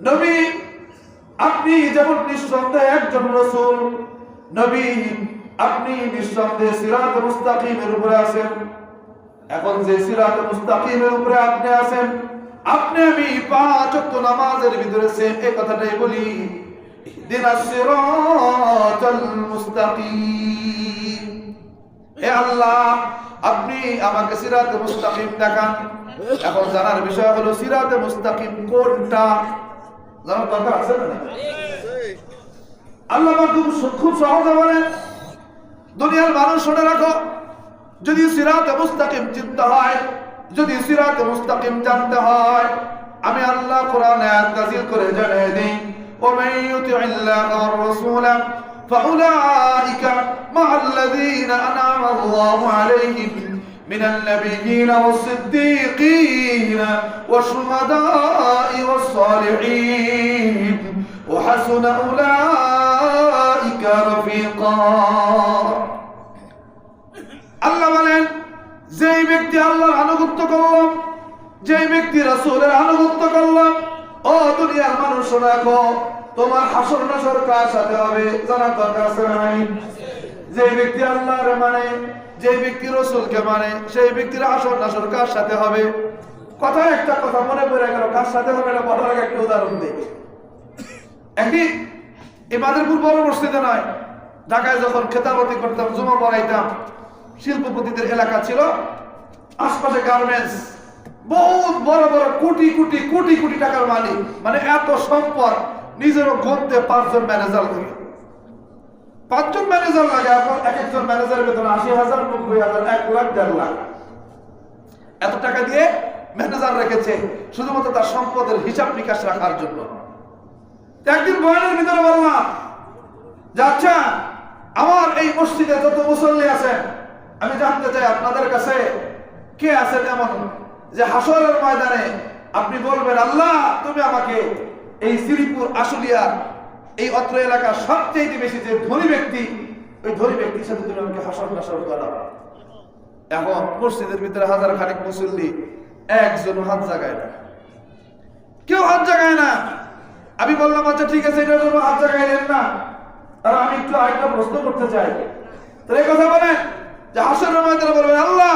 নবী আপনি যেমন নিঃসন্দেহে একজন রাসূল, নবী আপনি নিঃসন্দেহে সিরাতে মুস্তাকিমের উপরে আছেন। এখন যে সিরাতে মুস্তাকিমের উপরে আপনি আছেন, আপনি আমি পাঁচ ওয়াক্ত নামাজের ভিতরে সেম এই কথাটাই বলি, ইহদিনাস সিরাতাল মুস্তাকিম। হে আল্লাহ, আপনি আমাকে সিরাতে মুস্তাকিম দেখান। এখন জানার বিষয় হলো সিরাতে মুস্তাকিম কোনটা জানার দরকার আছে না? আল্লাহ খুব সহজে বলেন, দুনিয়ার মানুষ শুনে রাখো, যদি সিরাতে মুস্তাকিম চিন্তা হয়, যদি সিরাতে মুস্তাকিম জানতে হয়, আমি আল্লাহ কোরআনে আয়াত নাযিল করে জানিয়ে দিই, ওয়া মান ইউতি'িল্লাহা ওয়ার রাসূলা ফাউলাইকা মা'আল্লাযীনা আন'আমা আল্লাহু আলাইহিম মিনান নাবিয়্যিনা ওয়াস-সিদ্দীকিনা ওয়াশ-শুহাদা'i ওয়াস-সালিহিন ওয়া হাসুনা উলাইকা রাফীকা। আল্লাহ বলেন, যেই ব্যক্তি আল্লাহর আনুগত্য করল, যেই ব্যক্তি রাসূলের আনুগত্য করল, ও দুনিয়ার মানুষ রাখো, তোমার হাসর নাসর কার সাথে হবে জানার দরকার আছে না? যে ব্যক্তি আল্লাহর মানে, যে ব্যক্তি রাসূলকে মানে, সেই ব্যক্তির হাসর নাসর কার সাথে হবে? কথা একটা কথা মনে পড়ে গেল, কার সাথে হবে এটা বলার আগে একটা উদাহরণ দিই। একদিন এই মাদারপুর বড় মসজিদে নয়, ঢাকায় যখন খেতাবতি করতাম, জুমা পড়াইতাম, শিল্পপতিদের এলাকা ছিল, আশপাশে গার্মেন্টস, বহুত বড় বড় কোটি কোটি কোটি কোটি টাকার মালিক, মানে এত সম্পদ, নিজেরও গন্তে 5 জন ম্যানেজার লাগে, 5 জন ম্যানেজার লাগে। এখন এক একজন ম্যানেজারের বেতন 80,000, 90,000, 1 লাখ, 1.5 লাখ, এত টাকা দিয়ে ম্যানেজার রেখেছে শুধুমাত্র তার সম্পদের হিসাব নিকাশ রাখার জন্য। একদিন বয়ানের ভিতরে বললাম যে আচ্ছা, আমার এই মসজিদে যত মুসল্লি আছেন, আমি জানতে চাই আপনাদের কাছে কে আছেন এমন যে হাসরের ময়দানে আপনি বলবেন, আল্লাহ তুমি আমাকে এই শ্রীপুর আশুলিয়ার এই অত্র এলাকার সবচেয়ে বেশি যে ধনী ব্যক্তি, ওই ধনী ব্যক্তির সাথে তুমি আমাকে হাসর নাসর করো। এখন মসজিদের ভিতরে হাজার খানেক মুসল্লি, একজন হাত জাগায় না, কেউ হাত জাগায় না। আমি বললাম আচ্ছা ঠিক আছে, এটার জন্য হাত জাগাইলেন না, আর আমি একটু আরেকটা প্রশ্ন করতে চাই। তো এই কথা বলেন যে হাসরের ময়দানে বলবেন, আল্লাহ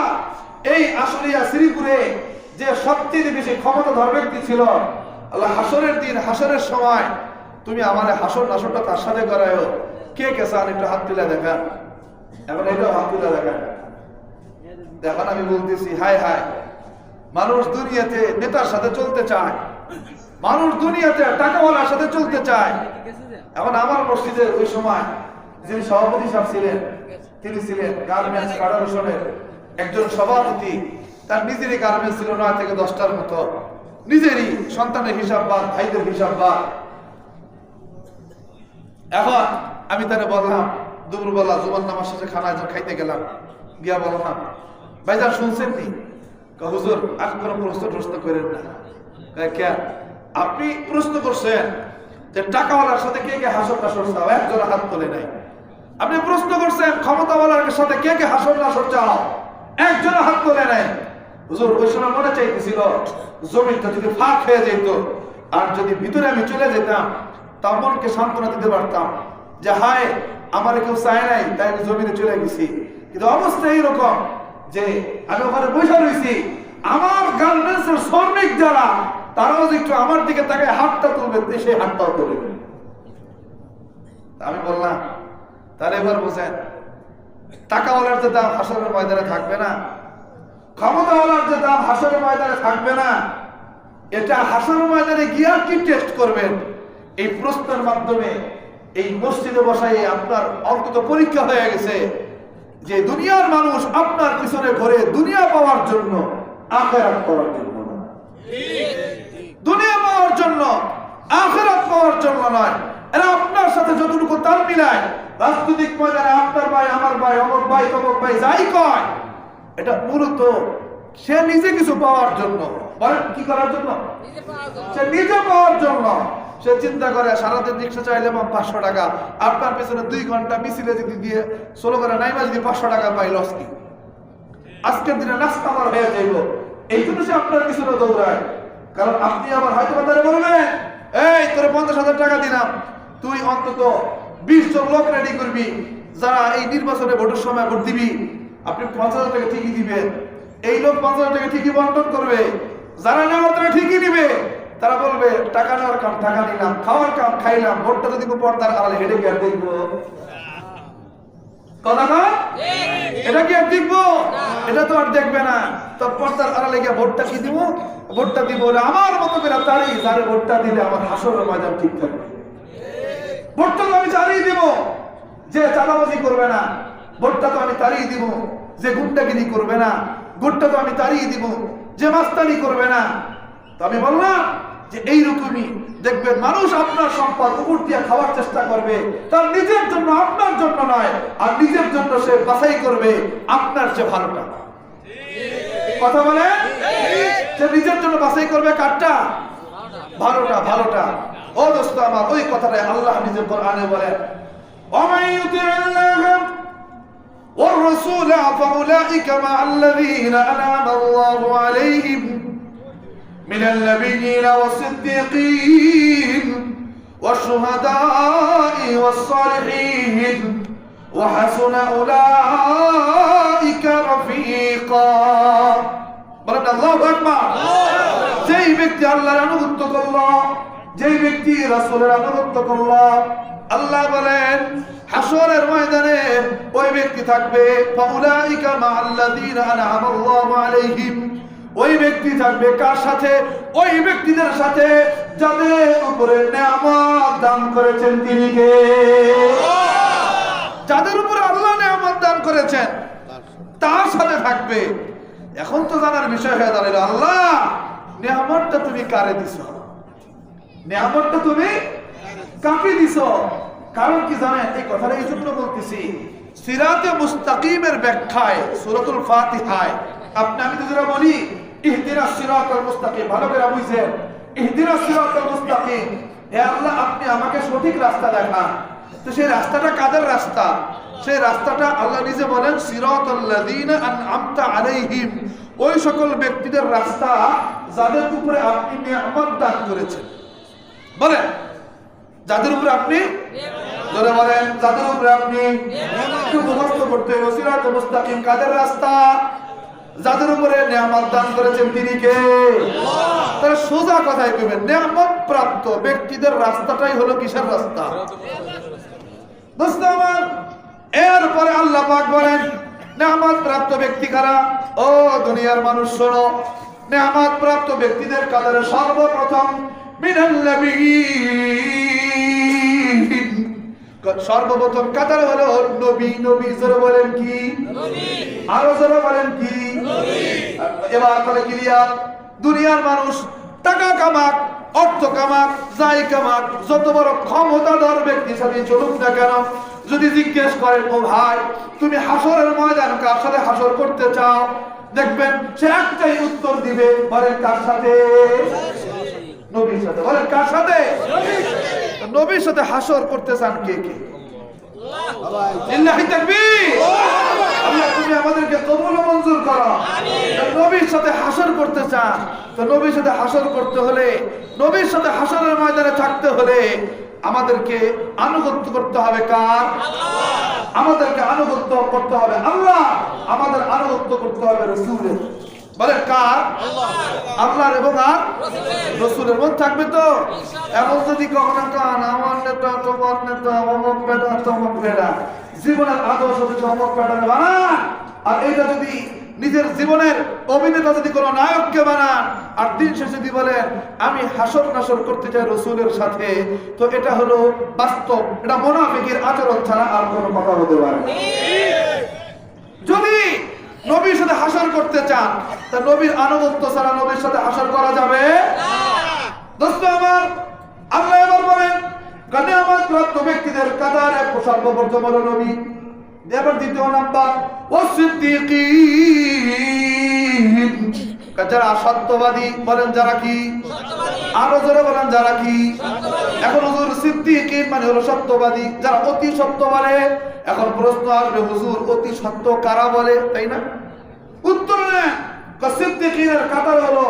এই আশুলিয়া শ্রীপুরে যে সবচেয়ে বেশি ক্ষমতাধর ব্যক্তি ছিল, আল্লাহ হাসরের দিন, হাসরের সময় তুমি আমার হাসর নাসরটা তার সাথে করায়ো, কে কে চান একটু হাত তুলে দেখান। এখন এটাও হাত তুলে দেখান। এখন আমি বলতেছি, হায় হায়, মানুষ দুনিয়াতে নেতার সাথে চলতে চায়, মানুষ দুনিয়াতে টাকাওয়ালার সাথে চলতে চায়। এখন আমার মসজিদের ওই সময় যিনি সভাপতি সাহেব ছিলেন, তিনি ছিলেন গার্মেন্টস ফেডারেশনের একজন সভাপতি। তার নিজেরই গার্মেন্টস ছিল 9 থেকে 10টার মতো, নিজেরই সন্তানের হিসাব বাদ, ভাইদের হিসাব বাদ। এখন আমি তারে বললাম, দুপুরবেলা জুমার নামাজ শেষে খানায় খাইতে গেলাম, গিয়া বললাম, ভাইজান শুনছেন নি? হুজুর আর কোনো প্রশ্ন করেন না। কেন? আপনি প্রশ্ন করছেন যে টাকাওয়ালার সাথে কে কে হাসর নাসর চাও, একজন হাত তোলে নাই। আপনি প্রশ্ন করছেন ক্ষমতাওয়ালার সাথে কে কে হাসর নাসর চাও, একজন হাত তোলে নাই। হুজুর ওই সময় মনে চাইতেছিল জমিটা যদি ফাঁক হয়ে যেত, আর যদি ভিতরে আমি চলে যেতাম, তা মনকে সান্ত্বনা দিতে পারতাম যে হায় আমার কেউ চায় নাই, তাই আমি জমিনে চলে গেছি। কিন্তু অবস্থা এইরকম যে আমি ওখানে বসে রয়েছি, আমার গার্মেন্টসের শ্রমিক যারা, তারাও যে একটু আমার দিকে তাকায় হাতটা তুলবে, সেই হাতটাও তুলবে। আমি বললাম, তাহলে এবার বোঝেন, টাকাওয়ালার যে দাম হাসরের ময়দানে থাকবে না, ক্ষমতাওয়ালার যে দাম হাসরের ময়দানে থাকবে না, এটা হাসরের ময়দানে গিয়ে কি টেস্ট করবেন? এই প্রশ্নের মাধ্যমে এই মসজিদে বসাই আপনার অন্তত পরীক্ষা হয়ে গেছে যে দুনিয়ার মানুষ আপনার পিছনে ঘুরে দুনিয়া পাওয়ার জন্য, আখিরাত পাওয়ার জন্য না। দুনিয়া পাওয়ার জন্য, আখিরাত পাওয়ার জন্য নয়। এরা আপনার সাথে যতটুকু তাল মিলায়, রাজনৈতিক ময়দানে আপনার ভাই, আমার ভাই, অমুক ভাই, তমুক ভাই যাই কয়, এটা মূলত সে নিজে কিছু পাওয়ার জন্য। বলেন কি করার জন্য? সে নিজে পাওয়ার জন্য। সে চিন্তা করে সারাদিন রিক্সা চাইলে 500 টাকা, আপনার পেছনে 2 ঘন্টা মিছিলে যদি দিয়ে সোলো করে নাইমা যদি 500 টাকা পাই, লস কি? আজকের দিনে নাস্তা আমার হয়ে যাইব, এই জন্য সে আপনার পিছনে দৌড়ায়। কারণ আপনি আবার হয়তো তারা বলবেন, এই তোর 50,000 টাকা দিলাম, তুই অন্তত 20 জন লোক রেডি করবি যারা এই নির্বাচনে ভোটের সময় ভোট দিবি। আপনি 50,000 টাকা ঠিকই দিবেন, এই লোক 50,000 টাকা ঠিকই বন্টন করবে, যারা নেওয়ার তারা ঠিকই নিবে। তারা বলবে টাকা নেওয়ার কাম টাকা নিলাম, খাওয়ার কাম খাইলাম, ভোটটা যদি পর্দার আড়ালে হেঁটে গিয়ে দেখবো, কথা না? এটা কি আর দেখবো? এটা তো আর দেখবে না। তো পর্দার আড়ালে গিয়ে ভোটটা কি দিব? ভোটটা দিব আমার মতো করে তারই, যারে ভোটটা দিলে আমার হাসরের ময়দান ঠিক থাকবে। ভোটটা তো আমি তারই দিব যে চাঁদাবাজি করবে না, ভোটটা তো আমি তারই দিব যে গুন্ডাগিরি করবে না, ভোটটা তো আমি তারই দিব যে মাস্তানি করবে না। তো আমি বললাম যে এইরকমই দেখবেন মানুষ আপনার সম্পদ উপর দিয়ে খাওয়ার চেষ্টা করবে, তার নিজের জন্য, আপনার জন্য নয়, আর নিজের জন্য সে বাছাই করবে আপনার চেয়ে ভালোটা। কথা বলে সে নিজের জন্য বাছাই করবে কারটা? ভালোটা, ভালোটা। ও দোস্ত আমার, ওই কথাটাই আল্লাহ নিজের কোরআনে বলেন, ওয়ামান ইউতিল্লাহ ওয়ার রাসূল ফাউলাইকা মা'আল্লাযীনা আন'আমা আল্লাহু আলাইহিম মিনাল নাবিয়্যিনা ওয়াস-সিদ্দীকিন ওয়াশ-শুহাদা'i ওয়াস-সালিহিন ওয়া হাসুনা উলাইকা রাফীকা। বলেন আল্লাহু আকবার। যেই ব্যক্তি আল্লাহর আনুগত্য করল, যেই ব্যক্তি রাসূলের আনুগত্য করল, আল্লাহ বলেন হাসরের ময়দানে ওই ব্যক্তি থাকবে ফাউলাইকা মা'আল্লাযীনা আন'আমা আল্লাহু আলাইহিম। ওই ব্যক্তি থাকবে কার সাথে? ওই ব্যক্তিদের সাথে যাদের উপরে নেয়ামত দান করেছেন তিনি কে? যাদের উপরে আল্লাহ নেয়ামত দান করেছেন তার সাথে থাকবে। এখন তো জানার বিষয় হয়ে দাঁড়ালো, আল্লাহ নেয়ামতটা তুমি কারে দিছো? নেয়ামতটা তুমি কাকে দিছো? কারণ কি জানেন? এই কথাটা এই জন্য বলতেছি, সিরাতে মুস্তাকিমের ব্যাখ্যায় সূরাতুল ফাতিহায় আমি তো যেটা বলি ইহদিনাস সিরাতাল মুস্তাকিম, ভালো করে বুঝছেন? ইহদিনাস সিরাতাল মুস্তাকিম, হে আল্লাহ আপনি আমাকে সঠিক রাস্তা দেখান। তো সেই রাস্তাটা কাদের রাস্তা? সেই রাস্তাটা আল্লাহ নিজে বলেন সিরাতাল্লাযীনা আন'আমতা আলাইহিম, ওই সকল ব্যক্তিদের রাস্তা যাদের উপরে আপনি নিয়ামত দান করেছেন। বলেন যাদের উপরে আপনি, জোরে বলেন যাদের উপরে আপনি, একটু মুখস্থ করতে হবে। সিরাতুল মুস্তাকিম কাদের রাস্তা? যাদের উপরে নিয়ামত দান করেছেন তিনি কে? আল্লাহ। তাহলে সোজা কথায় কইবেন নিয়ামত প্রাপ্ত ব্যক্তিদের রাস্তাটাই হলো কিসের রাস্তা? দোস্ত আমার, এরপরে আল্লাহ পাক বলেন নিয়ামত প্রাপ্ত ব্যক্তি কারা? ও দুনিয়ার মানুষ শোনো, নিয়ামত প্রাপ্ত ব্যক্তিদের কাতারে সর্বপ্রথম মিনাল নাবিয়্যিন, সর্বপ্রথম কাতারে হলো নবী। নবী জোরে বলেন কি? নবী। আরো জোরে বলেন কি? নবী। এবার তাহলে ক্লিয়ার। দুনিয়ার মানুষ টাকা কামাক, অর্থ কামাক, যাই কামাক, যত বড় ক্ষমতাধর ব্যক্তির সাথে চলুক না কেন, যদি জিজ্ঞেস করেন ও ভাই তুমি হাসরের ময়দান কার সাথে হাসর করতে চাও, দেখবেন সে একটাই উত্তর দিবে, বলেন কার সাথে? নবীর সাথে। বলেন কার সাথে? নবীর সাথে হাসর করতে চান কে কে? লিল্লাহি তাকবীর। আল্লাহ তুমি আমাদেরকে কবুল ও মঞ্জুর করো। নবীর সাথে হাসর করতে চান, তো নবীর সাথে হাসর করতে হলে, নবীর সাথে হাসরের ময়দানে থাকতে হলে আমাদেরকে আনুগত্য করতে হবে কার? আল্লাহ। আমাদেরকে আনুগত্য করতে হবে আল্লাহ, আমাদের আনুগত্য করতে হবে রাসূলের। বলেন কার? আল্লাহ। আল্লাহর এবং আর রাসূলের মন থাকবে তো। এখন যদি কখনো কান আমার নেতা তোমার নেতা অমুক বেটা তমুক বেটা, জীবনের আদর্শ যদি অমুক বেটা বানান, আর এইটা যদি নিজের জীবনের অভিনেতা যদি কোনো নায়ককে বানান, আর দিন শেষে যদি বলেন আমি হাসর নাসর করতে চাই রাসূলের সাথে, তো এটা হলো বাস্তব, এটা মুনাফিকের আচরণ ছাড়া আর কোনো কথা হতে পারে না। যদি নবীর সাথে হাসর করতে চান, তা নবীর আনুগত্য ছাড়া নবীর সাথে হাসর করা যাবে না। দোস্ত আমার, আল্লাহ এবার বলেন নিয়ামত প্রাপ্ত ব্যক্তিদের কাতারে সর্বপ্রথম হলো নবী। এবার দ্বিতীয় নাম্বার ওয়াসিদ্দিকিন, যারা সত্যবাদী। বলেন যারা কি? আরো জোরে বলেন যারা কি? এখন হুজুর সিদ্দিকিন মানে হলো সত্যবাদী, যারা অতি সত্য বলে। এখন প্রশ্ন আসবে হুজুর অতি সত্য কারা বলে, তাই না? উত্তর নেন সিদ্দিকিনের কাতার হলো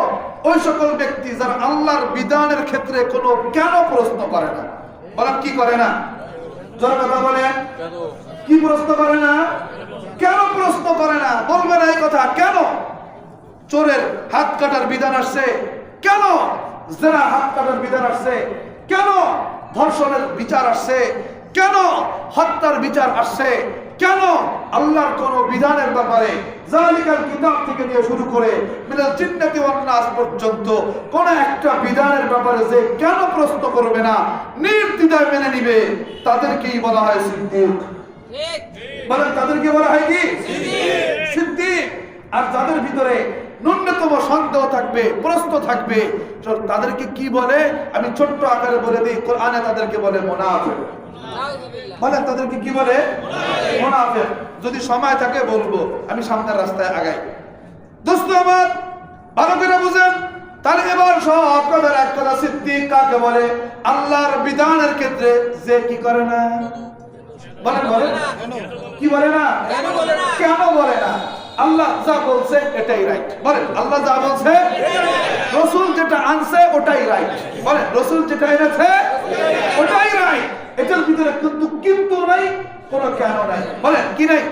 ওই সকল ব্যক্তি যারা আল্লাহর বিধানের ক্ষেত্রে কোনো কেন প্রশ্ন করে না। বলেন কি করে না? জোরে কথা বলেন, কি প্রশ্ন করে না? কেন প্রশ্ন করে না? বলবেন এই কথা কেন? চোরের হাত কাটার বিধান আসছে কেন? জেনা হাত কাটার বিধান আসছে কেন? ধর্ষণের বিচার আসছে কেন? হত্যার বিচার আসছে কেন? আল্লাহর কোন বিধানের ব্যাপারে জালিকাল কিতাব থেকে নিয়ে শুরু করে মিনাল জিন্নাতি ওয়ান নাস পর্যন্ত কোন একটা বিধানের ব্যাপারে যে কেন প্রশ্ন করবে না, নির্দ্বিধায় মেনে নিবে, তাদেরকেই বলা হয় সিদ্দিক। বলেন তাদেরকে বলা হয় কি? সিদ্দিক। আর যাদের ভিতরে ন্যূনতম সন্দেহ থাকবে, প্রশ্ন থাকবে, তাদেরকে কি বলে? আমি ছোট্ট আকারে বলে দিই, কোরআনে তাদেরকে বলে মুনাফিক। বলেন তাদেরকে কি বলে? মুনাফিক। যদি সময় থাকে বলবো, আমি সামনের রাস্তায় আগাই। দোস্ত আমার ভালো করে বুঝেন। তাহলে এবার সব কথার এক কথা, সিদ্দিক কাকে বলে? আল্লাহর বিধানের ক্ষেত্রে যে কি করে না। বলেন বলেন কি বলে না? কেন বলে না? আল্লাহ যা বলছে এটাই রাইট। বলেন আল্লাহ যা বলছে, রাসূল যেটা আনছে ওটাই রাইট। বলেন রাসূল যেটা এনেছে ওটাই রাইট। এটার ভিতরে কিন্তু নাই, কোনো কেন নাই। বলেন কি নাই?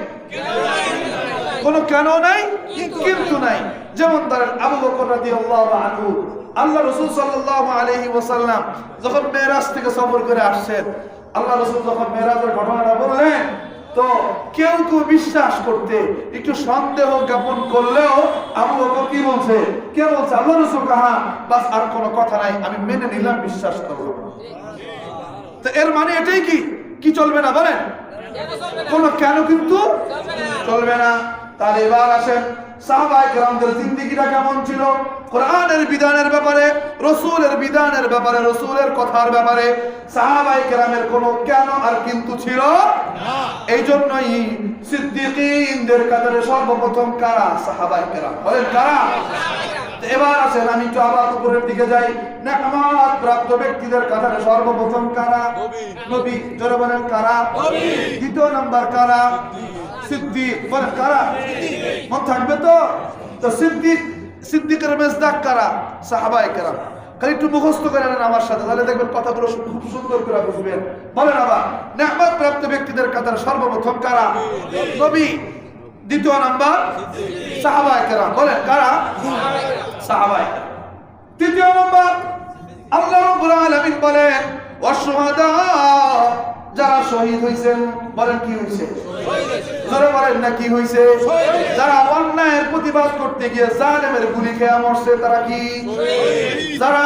কোনো কেন নাই, কিন্তু নাই। যেমন ধরেন আবু বকর রাদিয়াল্লাহু আনহু, আল্লাহ রাসূল সাল্লাল্লাহু আলাইহি ওয়াসাল্লাম যখন মেরাজ থেকে সফর করে আসছেন, আল্লাহ রাসূল যখন মেরাজের ঘটনাটা বললেন, তো কেউ কেউ বিশ্বাস করতে একটু সন্দেহ জ্ঞাপন করলেও আবু বকর কি বলছে? কে বলছে? আল্লাহ রাসূল কাহা, বাস আর কোনো কথা নাই, আমি মেনে নিলাম, বিশ্বাস করলাম। তো এর মানে এটাই কি কি চলবে না? বলেন কোনো কেন কিন্তু চলবে না। তাহলে এবার আসেন সাহাবায়ে কেরামদের জিন্দেগিটা কেমন ছিল কোরআনের বিধানের ব্যাপারে, রাসূলের বিধানের ব্যাপারে, রাসূলের কথার ব্যাপারে সাহাবায়ে কেরামের কোনো কেন আর কিন্তু ছিল না। এই জন্যই সিদ্দিকীনদের কাতারে সর্বপ্রথম কারা? সাহাবায়ে কেরাম। বলেন কারা? এবার আসেন আমি একটু আবার উপরের দিকে যাই। নেকমাত প্রাপ্ত ব্যক্তিদের কাতারে সর্বপ্রথম কারা? নবী। জোরে বলেন কারা? দ্বিতীয় নাম্বার কারা? সিদ্দিক। বলেন কারা? মন থাকবে তো? তো সিদ্দিক, সিদ্দিকের মেজদাক কারা? সাহাবায়ে কেরাম। খালি একটু মুখস্থ করে নেন আমার সাথে, তাহলে দেখবেন কথাগুলো খুব সুন্দর করে বুঝবেন। বলেন আবার, নেকমাত প্রাপ্ত ব্যক্তিদের কাতারে সর্বপ্রথম কারা? নবী। দ্বিতীয় নাম্বার সাহাবায়ে কেরাম। বলেন কারা? সাহাবায়ে কেরাম। তৃতীয় নাম্বার আল্লাহ রাব্বুল আলামিন বলেন ওয়াশুহাদা, যারা শহীদ হইছেন। বলেন কি হইছে? জোরে বলেন না কি হইছে? যারা অন্যায়ের প্রতিবাদ করতে গিয়ে জালেমের গুলি খেয়ে মরছে তারা কি? যারা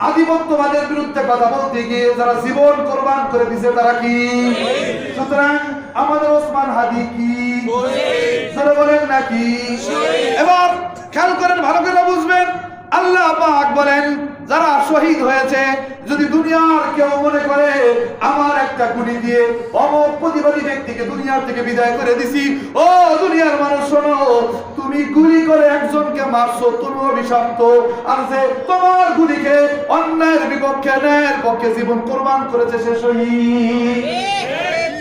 আধিপত্যবাদের বিরুদ্ধে কথা বলতে গিয়ে যারা জীবন কোরবান করে দিয়েছে তারা কি? সুতরাং আমাদের ওসমান হাদি কি? জোরে বলেন নাকি? এবার খেয়াল করেন, ভালো করে বুঝবেন। আল্লাহ পাক বলেন যারা শহীদ হয়েছে, যদি দুনিয়ার কেউ মনে করে আমার একটা গুলি দিয়ে অমুক প্রতিবাদী ব্যক্তিকে দুনিয়ার থেকে বিদায় করে দিছি, ও দুনিয়ার মানুষ শোনো, তুমি গুলি করে একজনকে মারছো, তুমি অভিশপ্ত। আর যে তোমার গুলিকে অন্যায়ের বিপক্ষে ন্যায়ের পক্ষে জীবন কোরবান করেছে সে শহীদ।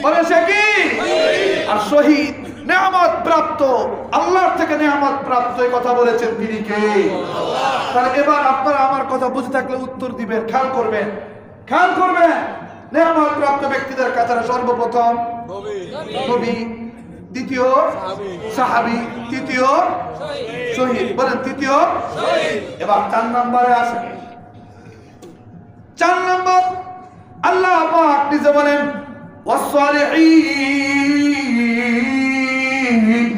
বলে সে কি? আর শহীদ নিয়ামত প্রাপ্ত, আল্লাহর থেকে নিয়ামত প্রাপ্ত, এই কথা বলেছেন তিনি কে? তাহলে এবার আপনারা আমার কথা বুঝে থাকলে উত্তর দিবেন। খেয়াল করবেন, খেয়াল করবেন। নিয়ামত প্রাপ্ত ব্যক্তিদের কাতারে সর্বপ্রথম নবী, দ্বিতীয় সাহাবী, তৃতীয় শহীদ। বলেন তৃতীয় শহীদ। এবার 4 নম্বরে আসেন। 4 নম্বর আল্লাহ পাক নিজে বলেন ওয়াসসালিহিন।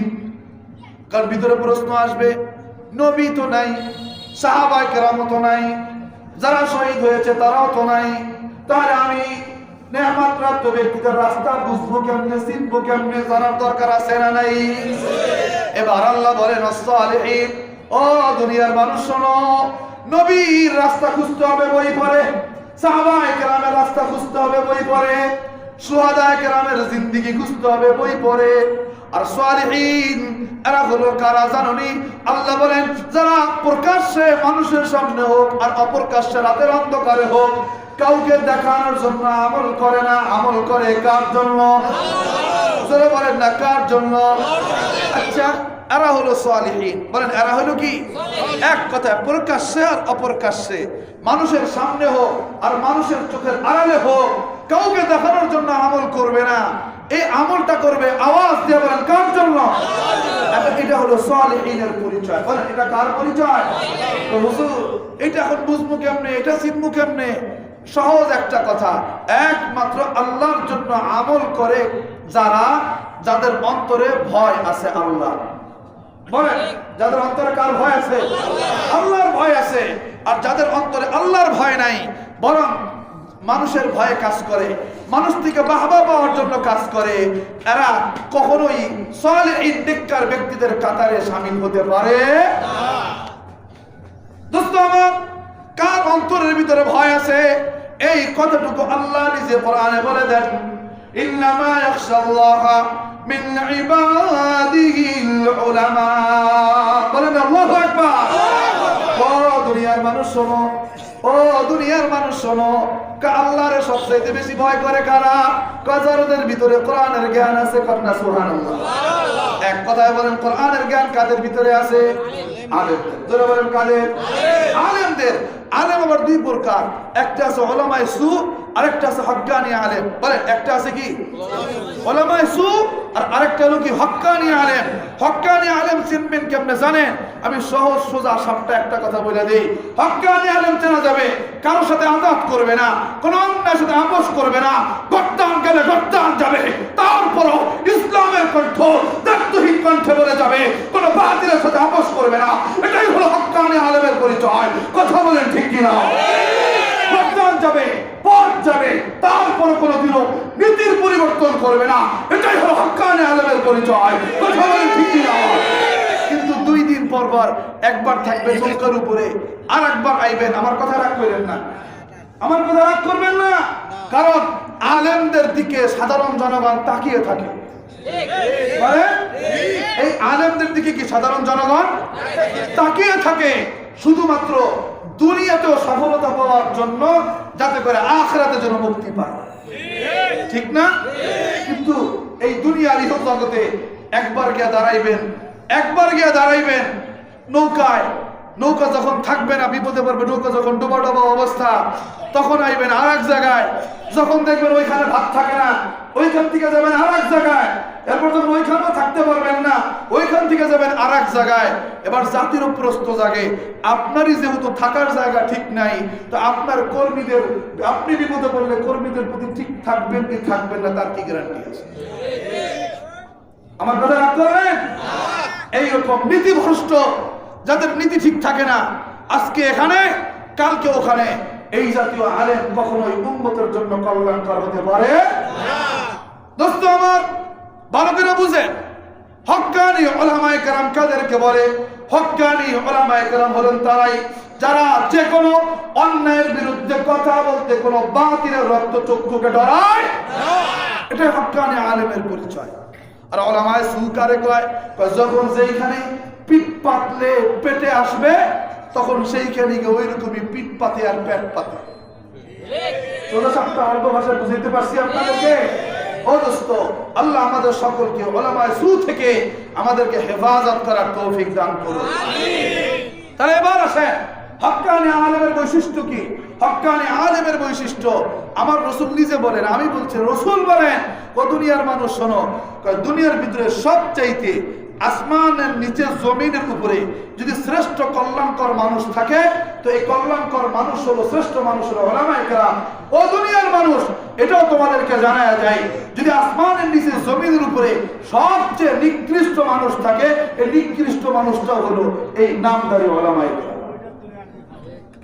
কার ভিতরে প্রশ্ন আসবে, নবী তো নাই, সাহাবায়ে কেরাম তো নাই, যারা শহীদ হয়েছে তারাও তো নাই, তাহলে আমি নিয়ামত প্রাপ্ত ব্যক্তিদের রাস্তা বুঝবো কেমনে, চিনবো কেমনে, জানার দরকার আছে না নাই? এবার আল্লাহ বলেন ওয়াসসালিহিন, ও দুনিয়ার মানুষ শোনো, নবীর রাস্তা খুঁজতে হবে বই পড়ে, সাহাবায়ে কেরামের রাস্তা খুঁজতে হবে বই পড়ে, শুহাদায়ে কেরামের জিন্দেগি খুঁজতে হবে বই পড়ে। আর সালিহিন এরা হলো কারা জানোনি? আল্লাহ বলেন যারা প্রকাশ্যে মানুষের সামনে হোক আর অপ্রকাশ্যে রাতের অন্ধকারে হোক কাউকে দেখানোর জন্য আমল করে না, আমল করে কার জন্য? যারা বলেন না কার জন্য? আচ্ছা এরা হলো সালিহিন। বলেন এরা হলো কি? এক কথায় প্রকাশ্যে আর অপ্রকাশ্যে, মানুষের সামনে হোক আর মানুষের চোখের আড়ালে হোক, কাউকে দেখানোর জন্য আমল করবে না। এই আমলটা করবে আওয়াজ দিয়ে। বলেন কার জন্য? এটা হলো সালিহিনের পরিচয়। বলেন এটা কার পরিচয়? তো হুজুর এটা এখন বুঝবো কেমনে, এটা চিনবো কেমনে? সহজ একটা কথা, একমাত্র আল্লাহর জন্য আমল করে যারা, যাদের অন্তরে ভয় আছে আল্লাহ। বলেন যাদের অন্তরে কার ভয় আছে? আল্লাহর ভয় আছে। আর যাদের অন্তরে আল্লাহর ভয় নাই, বরং মানুষের ভয়ে কাজ করে, মানুষ থেকে বাহবা পাওয়ার জন্য কাজ করে, এরা কখনোই সালিহিন নেককার ব্যক্তিদের কাতারে শামিল হতে পারে না। দোস্ত আমার, কার অন্তরের ভিতরে ভয় আছে এই কথাটুকু আল্লাহ নিজে কোরআনে বলে দেন, ইন্নামা ইয়াখশাল্লাহা মিন ইবাদিহিল উলামা। বলেন আল্লাহু আকবার। ও দুনিয়ার মানুষ শোনো, ও দুনিয়ার মানুষ শোনো, আল্লাহরে সবচেয়ে বেশি ভয় করে কারা? যাদের ভিতরে কোরআনের জ্ঞান আছে। কন্যা সুবহানাল্লাহ। এক কথায় বলেন কোরআনের জ্ঞান কাদের ভিতরে আছে? আলেমদের। জোরে বলেন কাদের? আলেমদের। আলেম আবার দুই প্রকার, একটা আছে উলামায়ে সু, আরেকটা আছে হক্কানি আলেম। বলেন একটা আছে কি? উলামায়ে সু, আর আরেকটা হলো কি? হক্কানি আলেম। হক্কানি আলেম চিনবেন কেমনে জানেন? আমি সহজ সোজা সাপটা একটা কথা বলে দেই। হক্কানি আলেম চেনা যাবে, কারোর সাথে আঘাত করবে না, কোন অন্যায়ের সাথে আপোষ করবে না, গর্দান গেলে গর্দান যাবে, তারপরও ইসলামের কণ্ঠ দায়িত্বহীন কণ্ঠে বলে যাবে, কোন বাতিলের সাথে আপোষ করবে না। এটাই হলো হক্কানি আলেমের পরিচয়। কথা বলেন ঠিক কিনা? গর্দান যাবে, পথ যাবে, তারপর কোনদিনও নীতির পরিবর্তন করবে না। এটাই হলো হক্কানি আলেমের পরিচয়। কথা বলেন ঠিক কিনা? কিন্তু দুই দিন পর পর একবার থাকবে চৌকার উপরে, আর একবার আইবেন। আমার কথা রাগ করবেন না, আমার কথা রাগ করবেন না, কারণ আলেমদের দিকে সাধারণ জনগণ তাকিয়ে থাকে। এই আলেমদের দিকে কি সাধারণ জনগণ তাকিয়ে থাকে? শুধুমাত্র দুনিয়াতেও সফলতা পাওয়ার জন্য, যাতে করে আখিরাতে যেন মুক্তি পায়। ঠিক না? কিন্তু এই দুনিয়ার ইহ জগতে একবার গিয়ে দাঁড়াইবেন, একবার গিয়ে দাঁড়াইবেন নৌকায়, নৌকা যখন থাকবে না, বিপদে পড়বে, নৌকা যখন ডোবা ডোবা অবস্থা, তখন আইবেন আর এক জায়গায়। যখন দেখবেন ওইখানে ভাত থাকে না, ওইখান থেকে যাবেন আর এক জায়গায়। এরপর যখন ওইখানেও থাকতে পারবেন না, ওইখান থেকে যাবেন আর এক জায়গায়। এবার জাতিরও প্রশ্ন জাগে, আপনারই যেহেতু থাকার জায়গা ঠিক নাই, তো আপনার কর্মীদের, আপনি বিপদে পড়লে কর্মীদের প্রতি ঠিক থাকবেন কি থাকবেন না, তার কি গ্যারান্টি আছে? আমার কথা রাখতে পারবেন? এইরকম নীতিভ্রষ্ট, যাদের নীতি ঠিক থাকে না, আজকে এখানে কালকে ওখানে, এই জাতীয় আলেম কখনোই উম্মতের জন্য কল্যাণকর হতে পারে না। দোস্ত আমার, ভালো করে বুঝেন, হক্কানি উলামায়ে কেরাম কাদেরকে বলে? হক্কানি উলামায়ে কেরাম হলেন তারাই যারা যে কোনো অন্যায়ের বিরুদ্ধে কথা বলতে কোনো বাতিলের রক্তচক্ষুকে ডরায় না। এটাই হক্কানি আলেমের পরিচয়। আর উলামায়ে সু কারে কয়? যখন যেইখানে পিঠ পাতলে পেটে আসবে, তখন সেইখানে গিয়ে ওই রকমই পিঠ পাতে আর পেট পাতে। সোজা সাপটা অল্প ভাষায় বুঝাইতে পারছি আপনাদেরকে? ও দোস্ত, আল্লাহ আমাদের সকলকে উলামায়ে সু থেকে আমাদেরকে হেফাজত করার তৌফিক দান করুন। তাহলে এবার আসেন, হক্কানি আলেমের বৈশিষ্ট্য কি? হক্কানি আলেমের বৈশিষ্ট্য আমার রাসূল নিজে বলেন, আমি বলছি, রাসূল বলেন, ও দুনিয়ার মানুষ শোনো, দুনিয়ার ভিতরে সবচাইতে আসমানের নিচে জমিনের উপরে যদি শ্রেষ্ঠ কল্যাণকর মানুষ থাকে, তো এই কল্যাণকর মানুষ হলো, শ্রেষ্ঠ মানুষ হলো উলামায়ে কেরাম। ও দুনিয়ার মানুষ, এটাও তোমাদেরকে জানায়া যায়, যদি আসমানের নিচে জমিনের উপরে সবচেয়ে নিকৃষ্ট মানুষ থাকে, এই নিকৃষ্ট মানুষটা হলো এই নামধারী উলামায়ে কেরাম।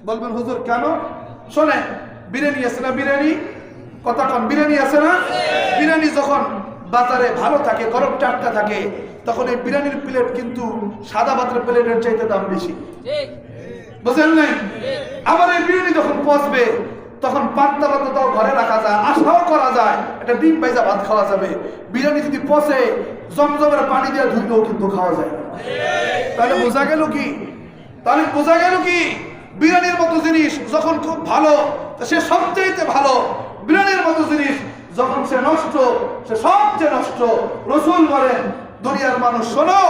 বলবেন হুজুর কেন? শোনেন, বিরিয়ানি আছে না, বিরিয়ানি কথা কন, বিরিয়ানি আছে না? বিরিয়ানি যখন বাজারে ভালো থাকে, গরম টাটকা থাকে, তখন এই বিরিয়ানির প্লেট কিন্তু সাদা ভাতের প্লেটের চাইতে দাম বেশি, বুঝলেন নাই? আবার এই বিরিয়ানি যখন পচবে, তখন পান্তা ভাত তাও ঘরে রাখা যায়, আশাও করা যায় এটা ডিম ভাইজা ভাত খাওয়া যাবে। বিরিয়ানি যদি পচে, জমজমের পানি দিয়ে ধুইলেও কিন্তু খাওয়া যায়। তাহলে বোঝা গেল কি? তাহলে বোঝা গেল কি? বিরিয়ানির মতো জিনিস যখন খুব ভালো, সে সবচেয়ে ভালো। বিরিয়ানির মতো জিনিস যখন সে নষ্ট, সে সবচেয়ে নষ্ট। রাসূল বলেন, দুনিয়ার মানুষ শোনো,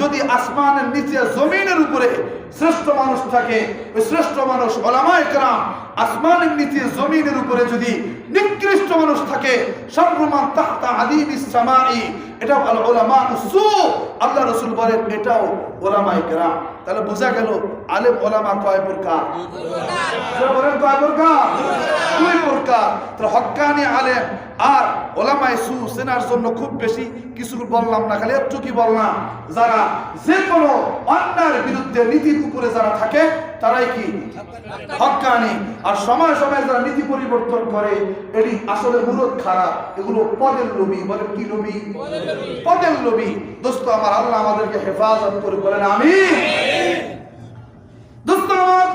যদি আসমানের নিচে জমিনের উপরে শ্রেষ্ঠ মানুষ থাকে, ওই শ্রেষ্ঠ মানুষ উলামায়ে কেরাম, আসমানের নিচে জমিনের উপরে যদি নিকৃষ্ট মানুষ থাকে, শাররুমান তাহতা আদিমিস সামাই, এটা আল উলামা উসু, আল্লাহ রাসূল বলেন এটাও উলামায়ে কেরাম। তাহলে বোঝা গেল আলেম উলামা কয় প্রকার? যারা বলেন কয় প্রকার? দুই প্রকার। তো হক্কানি আলেম আর উলামায়ে সু চেনার জন্য খুব বেশি কিছু বললাম না, খালি একটু কি বললাম, যারা যে কোনো অন্যায়ের বিরুদ্ধে নীতির উপরে যারা থাকে তারাই কি হক্কানি। আর সময় সময় যারা নীতি পরিবর্তন করে এটি আসলে মূলত খারাপ, এগুলো পদের লোভী। বলেন কি লোভী? পদের লোভী। দোস্ত আমার, আল্লাহ আমাদেরকে হেফাজত করে, বলেন আমিন। দোস্ত আমার,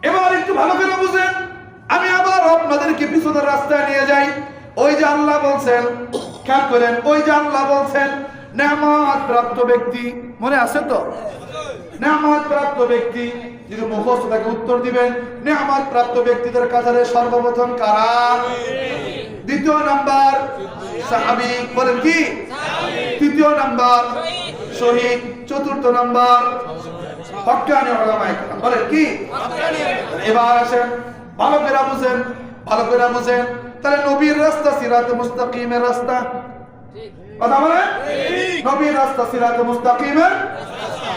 এবার একটু ভালো করে বুঝেন, আমি আবার আপনাদেরকে পিছনের রাস্তায় নিয়ে যাই। ওই যে আল্লাহ বলছেন, খেয়াল করেন, ওই যে আল্লাহ বলছেন নেয়ামত প্রাপ্ত ব্যক্তি, মনে আছে তো? নেয়ামত প্রাপ্ত ব্যক্তি, যদি মুখস্থ থাকে উত্তর দিবেন। নেয়ামত প্রাপ্ত ব্যক্তিদের কাতারে সর্বপ্রথম কারা? দ্বিতীয় নাম্বার সাহাবী, বলেন কি? তৃতীয় নাম্বার শহীদ, চতুর্থ নাম্বার হক্কানি উলামায়ে কেরাম, বলেন কি? এবার আসেন, ভালো করে বুঝেন, ভালো করে বুঝেন। তাহলে নবীর রাস্তা সিরাতে মুস্তাকিমের রাস্তা, কথা বলেন, নবীর রাস্তা সিরাতে মুস্তাকিমের,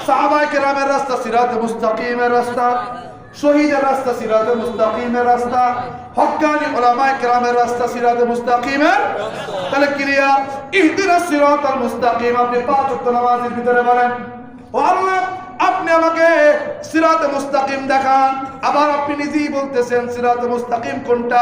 সাহাবায়ে কেরামের রাস্তা সিরাতে মুস্তাকিমের রাস্তা, শহীদের রাস্তা সিরাতে মুস্তাকিমের রাস্তা, হক্কানি উলামায়ে কেরামের রাস্তা সিরাতে মুস্তাকিমের। তাহলে ক্লিয়ার? ইহদিনাস সিরাতাল মুস্তাকিম আপনি পাঁচ ওয়াক্ত নামাজের ভিতরে বলেন, ও আল্লাহ আপনি আমাকে সিরাতে মুস্তাকিম দেখান। আবার আপনি নিজেই বলতেছেন সিরাতে মুস্তাকিম কোনটা?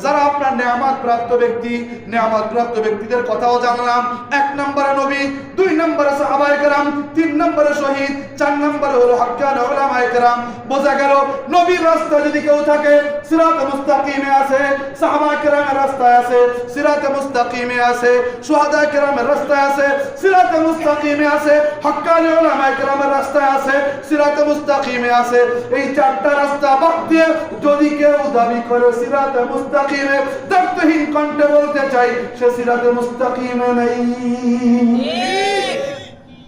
যারা আপনার নেয়ামত প্রাপ্ত ব্যক্তি, নেয়ামত প্রাপ্ত ব্যক্তিদের কথাও জানলাম। এক নম্বরে নবী, দুই নম্বরে সাহাবায়ে কেরাম, তিন নম্বরে শহীদ, চার নম্বরে হলো হক্কানি উলামায়ে কেরাম। বোঝা গেল নবীর রাস্তা যদি কেউ থাকে সিরাতে মুস্তাকিমে আছে, সাহাবায়ে কেরামের রাস্তায় আছে সিরাতে মুস্তাকিমে আছে, শুহাদায়ে কেরামের রাস্তায় আছে সিরাতে মুস্তাকিমে আছে, হক্কানি উলামায়ে কেরামের রাস্তায় আছে সিরাতে মুস্তাকিমে আছে। এই চারটা রাস্তা বাদ দিয়ে যদি কেউ দাবি করে সিরাতে মুস্তাকিমে, দায়িত্বহীন কণ্ঠে বলতে চাই সে সিরাতে মুস্তাকিমে নেই।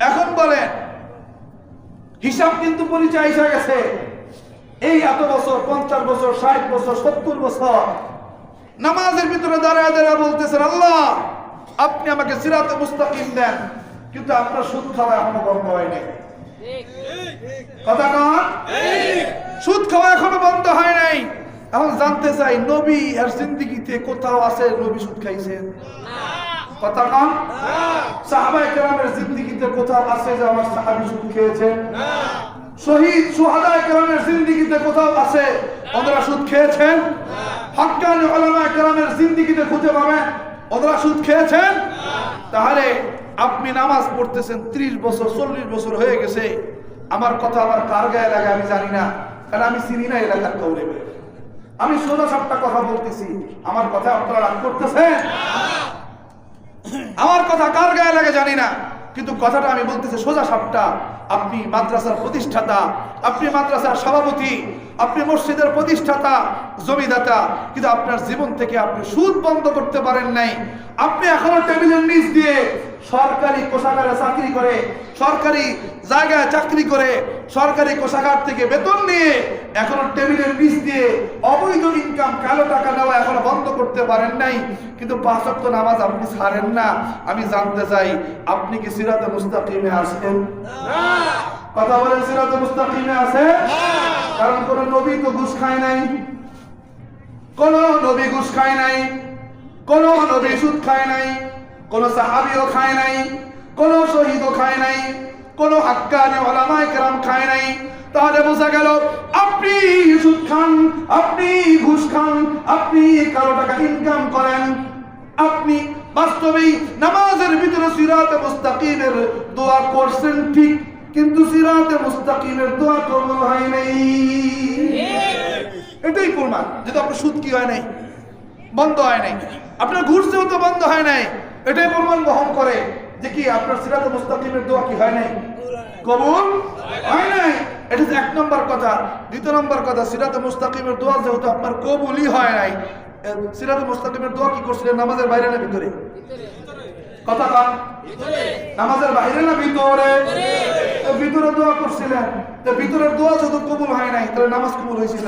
এখন বলেন, হিসাব কিন্তু পরিচয় এসে গেছে। এই এত বছর, 50 বছর, 60 বছর, 70 বছর নামাজের ভিতরে দাঁড়ায় দাঁড়ায় বলতেছেন আল্লাহ আপনি আমাকে সিরাতে মুস্তাকিম দেন, কিন্তু আপনার সুদ খাওয়া এখনো বন্ধ হয়নি। কথা কন, সুদ খাওয়া এখনো বন্ধ হয় নাই। এখন জানতে চাই নবী আর জিন্দেগিতে কোথাও আছে নবী সুদ খাইছেন? কথা কন, সাহাবায়ে কেরামের জিন্দেগিতে কোথাও আছে যে আমার সাহাবী সুদ খেয়েছেন? শহীদ শুহাদায়ে কেরামের জিন্দেগিতে কোথাও আছে ওনারা সুদ খেয়েছেন? হক্কানি উলামায়ে কেরামের জিন্দেগিতে খুঁজে পাবেন ওনারা সুদ খেয়েছেন? তাহলে আপনি নামাজ পড়তেছেন 30 বছর 40 বছর হয়ে গেছে, আমার কথা আমার কার গায়ে লাগে আমি জানি না, কারণ আমি চিনি না এলাকার কাউরে। আমি সোজা সাপটা কথা বলতেছি, আমার কথা আপনারা রাগ করতেছেন? আমার কথা কার গায়ে লাগে জানি না, কিন্তু কথাটা আমি বলতেছি সোজা সাপটা। আপনি মাদ্রাসার প্রতিষ্ঠাতা, আপনি মাদ্রাসার সভাপতি, আপনি মসজিদের প্রতিষ্ঠাতা, জমিদাতা, কিন্তু আপনার জীবন থেকে আপনি সুদ বন্ধ করতে পারেন নাই। আপনি এখনো টেবিলের নিচ দিয়ে সরকারি কোষাগারে চাকরি করে, সরকারি জায়গায় চাকরি করে, সরকারি কোষাগার থেকে বেতন নিয়ে এখনো টেবিলের নিচ দিয়ে অবৈধ ইনকাম, কালো টাকা নেওয়া এখনো বন্ধ করতে পারেন নাই, কিন্তু 5 ওয়াক্ত নামাজ আপনি ছাড়েন না। আমি জানতে চাই আপনি কি সিরাতে মুস্তাকিমে আছেন? কথা বলেন, সিরাতে মুস্তাকিমে আছে? কারণ কোন নবী তো ঘুষ খায় নাই, কোন নবী ঘুষ খায় নাই, কোন নবী সুদ খায় নাই, কোন সাহাবীও খায় নাই, কোন শহীদও খায় নাই, কোন হক্কানি উলামায়ে কেরাম খায় নাই। তাহলে বোঝা গেল আপনি সুদ খান, আপনি ঘুষ খান, আপনি কালো টাকা ইনকাম করেন, আপনি বাস্তবেই নামাজের ভিতরে সিরাতে মুস্তাকিমের দোয়া করছেন ঠিক, কিন্তু সিরাতে মুস্তাকিমের দোয়া কবুল হয় নাই। এটাই প্রমাণ যে আপনার সুদ কি হয় নাই, বন্ধ হয় নাই, আপনার ঘুষ যেহেতু বন্ধ হয় নাই, এটাই প্রমাণ বহন করে যে কি আপনার সিরাতে মুস্তাকিমের দোয়া কি হয় নাই, কবুল হয় নাই। এটা 1 নম্বর কথা। 2 নম্বর কথা, সিরাতে মুস্তাকিমের দোয়া যেহেতু আপনার কবুলই হয় নাই, সিরাতে মুস্তাকিমের দোয়া কি করছিলেন? নামাজের বাইরে না ভিতরে? কথা কান নামাজের বাইরে না ভিতরে? ভিতরে দোয়া করছিলেন, তো ভিতরের দোয়া যদি কবুল হয় নাই তাহলে নামাজ কবুল হয়েছিল?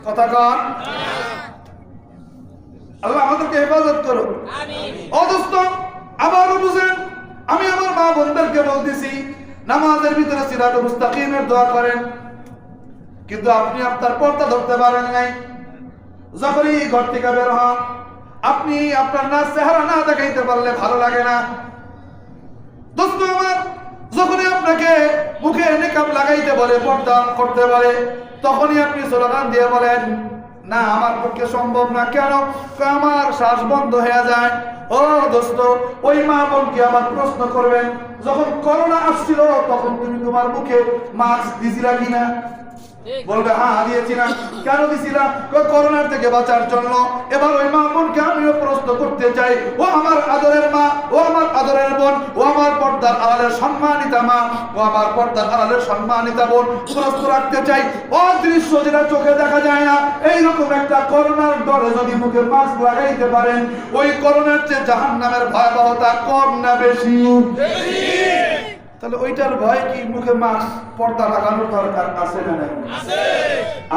কথা কান। আল্লাহ আমাদেরকে হেফাজত করো। অদস্ত আবারও বুঝেন, আমি আমার মা বোনদেরকে বলতেছি নামাজের ভিতরে সিরাতুল মুস্তাকিমের দোয়া করেন, কিন্তু আপনি আপনার পর্দা ধরতে পারেন নাই। যখনই ঘর থেকে বের হন, আপনি আপনার না চেহারা না দেখাইতে পারলে ভালো লাগে না। দোস্ত আমার, যখনই আপনাকে মুখে নিকাব লাগাইতে বলে, পর্দা করতে বলে, তখনই আপনি স্লোগান দিয়ে বলেন না আমার পক্ষে সম্ভব না। কেন? আমার শ্বাস বন্ধ হয়ে যায়। ও দোস্ত, ওই মা বোনকে আবার প্রশ্ন করবেন, যখন করোনা আসছিল তখন তুমি তোমার মুখে মাস্ক দিছিলা কিনা? বলবে হ্যাঁ দিয়েছিলাম। কেন দিছিলাম? করোনার থেকে বাঁচার জন্য। এবার ওই মা বোনকে আমিও প্রশ্ন করতে চাই, ও আমার আদরের মা, ও আমার আদরের বোন, ও আমার পর্দার আড়ালের সম্মানিতা মা, ও আমার পর্দার আড়ালের সম্মানিতা বোন, প্রশ্ন রাখতে চাই, অদৃশ্য যেটা চোখে দেখা যায় না, এইরকম একটা করোনার ডরে যদি মুখে মাস্ক লাগাইতে পারেন, ওই করোনার চেয়ে জাহান্নামের ভয়াবহতা কম না বেশি? তাহলে ওইটার ভয় কি মুখে মাস্ক পর্দা লাগানোর দরকার আছে না নাই?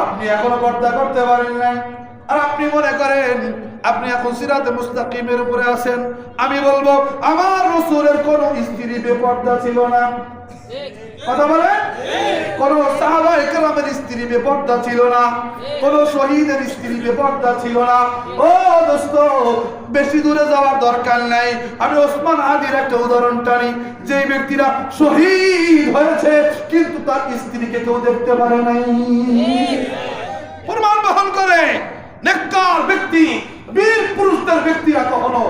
আপনি এখনো পর্দা করতে পারেন নাই, আর আপনি মনে করেন আপনি এখন সিরাতে মুস্তাকিমের উপরে আছেন। আমি বলবো আমার রাসূলের কোন স্ত্রী বেপর্দা ছিল না। কথা বলেন, কোন সাহাবায়ে কেরামের স্ত্রী বেপর্দা ছিল না, কোন শহীদের স্ত্রী বেপর্দা ছিল না। ও দোস্ত, বেশি দূরে যাওয়ার দরকার নাই। আমি ওসমান আদির একটা উদাহরণ টানি, যে ব্যক্তিরা শহীদ হয়েছে কিন্তু তার স্ত্রীকে কেউ দেখতে পারে নাই। প্রমাণ বহন করে নেককার ব্যক্তি, বীর পুরুষদের ব্যক্তিরা কখনো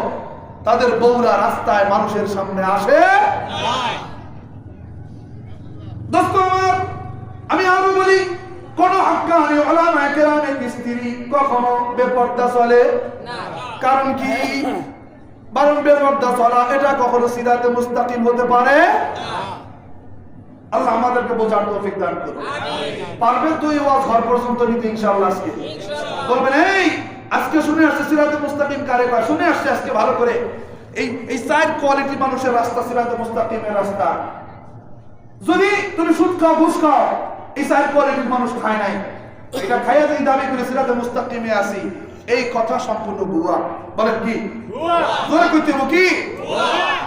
তাদের বউরা রাস্তায় মানুষের সামনে আসে না। দোস্ত আমার, আমি আরো বলি, কোন হাক্কানি উলামায়ে কেরামের স্ত্রী কখনো বেপর্দা চলে না। কারণ কি? কারণ বেপর্দা চলা এটা কখনো সিরাতে মুস্তাকিম হতে পারে না। আল্লাহ আমাদেরকে বোঝার তৌফিক দান করুন। পারবেন তো এই ওয়াজ ঘর পর্যন্ত নিতে ইনশাআল্লাহ? আজকে বলবেন এই আজকে শুনে আসছে সিরাতে মুস্তাকিম কারে কয়, শুনে আসছে আজকে ভালো করে। এই চার কোয়ালিটি মানুষের রাস্তা সিরাতে মুস্তাকিমের রাস্তা। যদি তুমি সুদ খাও, ঘুষ খাও, এই চার কোয়ালিটির মানুষ খায় নাই, এটা খাইয়া যদি দাবি করে সিরাতে মুস্তাকিমে আসি, এই কথা সম্পূর্ণ ভুয়া। বলেন কি? জোরে কইতে হবে কি?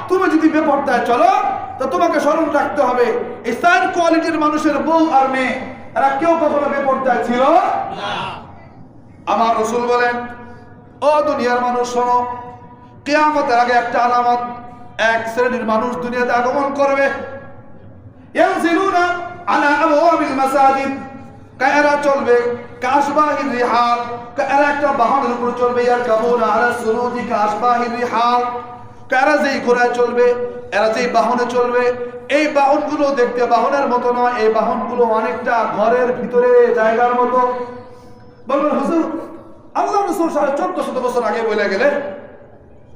তুমি যদি বেপর্দায় চলো তো তোমাকে স্মরণ রাখতে হবে এই চার কোয়ালিটির মানুষের বউ আর মেয়ে এরা কেউ কখনো বেপর্দায় ছিল না। আমার রাসূল বলেন, ও দুনিয়ার মানুষ শোনো, কিয়ামতের আগে একটা আলামত, এক শ্রেণীর মানুষ দুনিয়াতে আগমন করবে। ইয়ানজিলুনা আলা আবওয়াবিল মাসাজিদ, কায়রা চলবে কাশবাহির রিহাল, কায়রা একটা বাহনের উপর চলবে, ইয়ারকাবুনা আলা সুরুজি কাশবাহির রিহাল, কায়রা যেই ঘোড়ায় চলবে, এরা যেই বাহনে চলবে, এই বাহনগুলো দেখতে বাহনের মতো নয়, এই বাহনগুলো অনেকটা ঘরের ভিতরে জায়গার মতো। বলবেন হুজুর, আল্লাহ রাসূল 1400 বছর আগে বলে গেলেন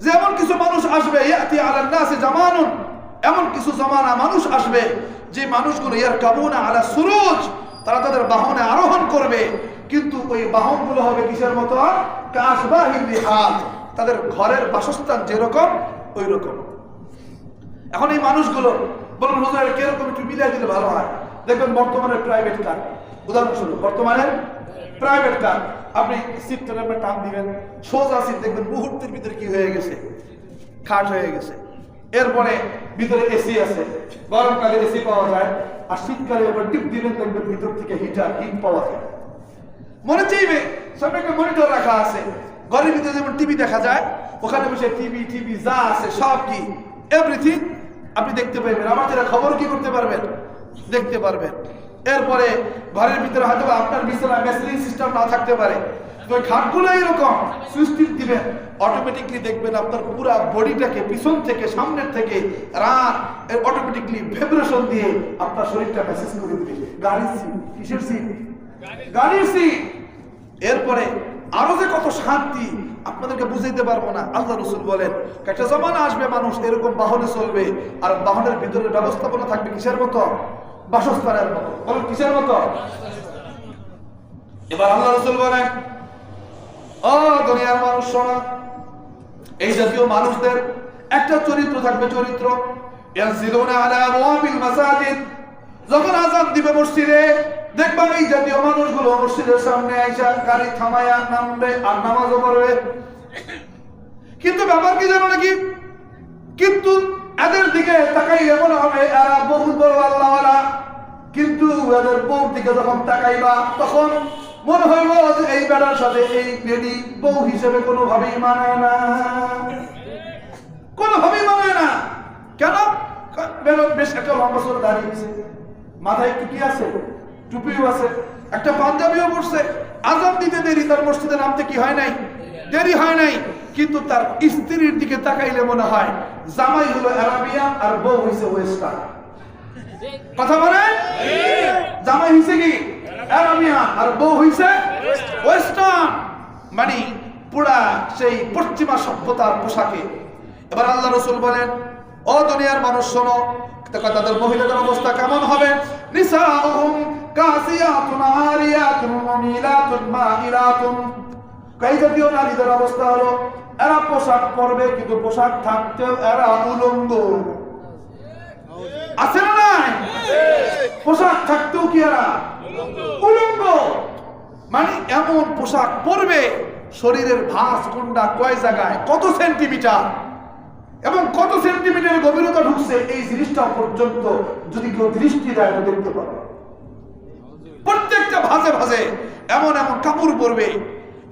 যে এমন কিছু মানুষ আসবে, ইয়াতি আলান নাসি জামানুন, এমন কিছু জামানা মানুষ আসবে যে মানুষগুলো ইয়ারকাবুনা আলা সুরুজ, তারা তাদের বাহনে আরোহণ করবে, কিন্তু ওই বাহনগুলো হবে কিসের মতো? কাশবাহির রিহাল, তাদের ঘরের বাসস্থান যেরকম ওই রকম। এখন এই মানুষগুলো বলবেন হুজুর কিরকম একটু মিলিয়ে দিলে ভালো হয়। দেখবেন বর্তমানে প্রাইভেট কার, উদাহরণস্বরূপ বর্তমানে প্রাইভেট কার, আপনি সিটটার আপনি টান দিবেন, সোজা সিট দেখবেন মুহূর্তের ভিতরে কি হয়ে গেছে, খাট হয়ে গেছে। এরপরে ভিতরে এসি আছে, গরমকালে এসি পাওয়া যায়, আর শীতকালে এবার টিপ দিবেন দেখবেন ভিতর থেকে হিটার, হিট পাওয়া যায়। মনে চাইবে সামনে একটা মনিটর রাখা আছে, ঘরের ভিতরে যেমন টিভি দেখা যায়, ওখানে বসে টিভি যা আছে সব কি এভরিথিং আপনি দেখতে পাইবেন। আমার যারা খবর কি করতে পারবেন, দেখতে পারবেন। এরপরে ঘরের ভিতরে হয়তো আপনার বিছানা মেসেজিং সিস্টেম না থাকতে পারে, তো ওই খাটগুলো এরকম সুইচ টিপ দিবেন, অটোমেটিকলি দেখবেন আপনার পুরো বডিটাকে পিছন থেকে সামনের থেকে রান অটোমেটিকলি ভাইব্রেশন দিয়ে আপনার শরীরটা মেসেজ করে দিবে গাড়ির সিট। কিসের সিট? গাড়ির সিট। এরপরে আরো যে কত শান্তি আপনাদেরকে বুঝাইতে পারবো না। আল্লাহ রাসূল বলেন একটা জামানা আসবে মানুষ এরকম বাহনে চলবে, আর বাহনের ভিতরে ব্যবস্থাপনা থাকবে কিসের মতো? বাসস্থানের মতো। বলেন কিসের মতো? এবার আল্লাহ রাসূল বলেন, ও দুনিয়ার মানুষ শোনো, এই জাতীয় মানুষদের একটা চরিত্র থাকবে, চরিত্র ইয়ানজিলুনা আলা আবওয়াবিল মাসাজিদ, যখন আযান দিবে মসজিদে দেখবা এই জাতীয় মানুষগুলো মসজিদের সামনে আইসা গাড়ি থামায়া নামবে আর নামাজও পড়বে। কিন্তু ব্যাপার কি জানো নাকি, কিন্তু এদের দিকে তাকাইলে মনে হবে এরা বহুত বড় আল্লাহওয়ালা, কিন্তু এদের বউর দিকে যখন তাকাইবা তখন মনে হইব যে এই বেটার সাথে এই বেটি বউ হিসেবে কোনোভাবেই মানায় না, কোনোভাবেই মানায় না। কেন? বেশ একটা লম্বা সর দাঁড়িয়ে গেছে, মাথায় টুপি আছে, টুপিও আছে, একটা পাঞ্জাবিও পরছে, আযান দিতে দেরি, তার মসজিদে নামতে কি হয় নাই, দেরি হয় নাই, কিন্তু তার স্ত্রীর দিকে তাকাইলে মনে হয় জামাই হলো আরাবিয়ান আর বউ হইছে ওয়েস্টার্ন। কথা বলেন, জামাই হইছে কি আরাবিয়ান আর বউ হইছে ওয়েস্টার্ন, মানে পুরা সেই পশ্চিমা সভ্যতার পোশাকে। এবার আল্লাহ রাসূল বলেন, ও দুনিয়ার মানুষ শোনো, তাদের মহিলাদের অবস্থা কেমন হবে? নিসাউহুম কাসিয়াতুন আরিয়াতুন মুমিলাতুন মাইলাতুন, কই জাতীয় নারীদের অবস্থা হলো এরা পোশাক পরবে কিন্তু পোশাক থাকতেও এরা উলঙ্গ। আছে না নাই? পোশাক থাকতেও কি এরা উলঙ্গ, মানে এমন পোশাক পরবে শরীরের ভাঁজ কোনটা কয় জায়গায় কত সেন্টিমিটার এবং কত সেন্টিমিটারের গভীরতা ঢুকছে এই জিনিসটা পর্যন্ত যদি কেউ দৃষ্টি দেয় তো দেখতে পাবে। প্রত্যেকটা ভাঁজে ভাঁজে এমন এমন কাপড় পরবে,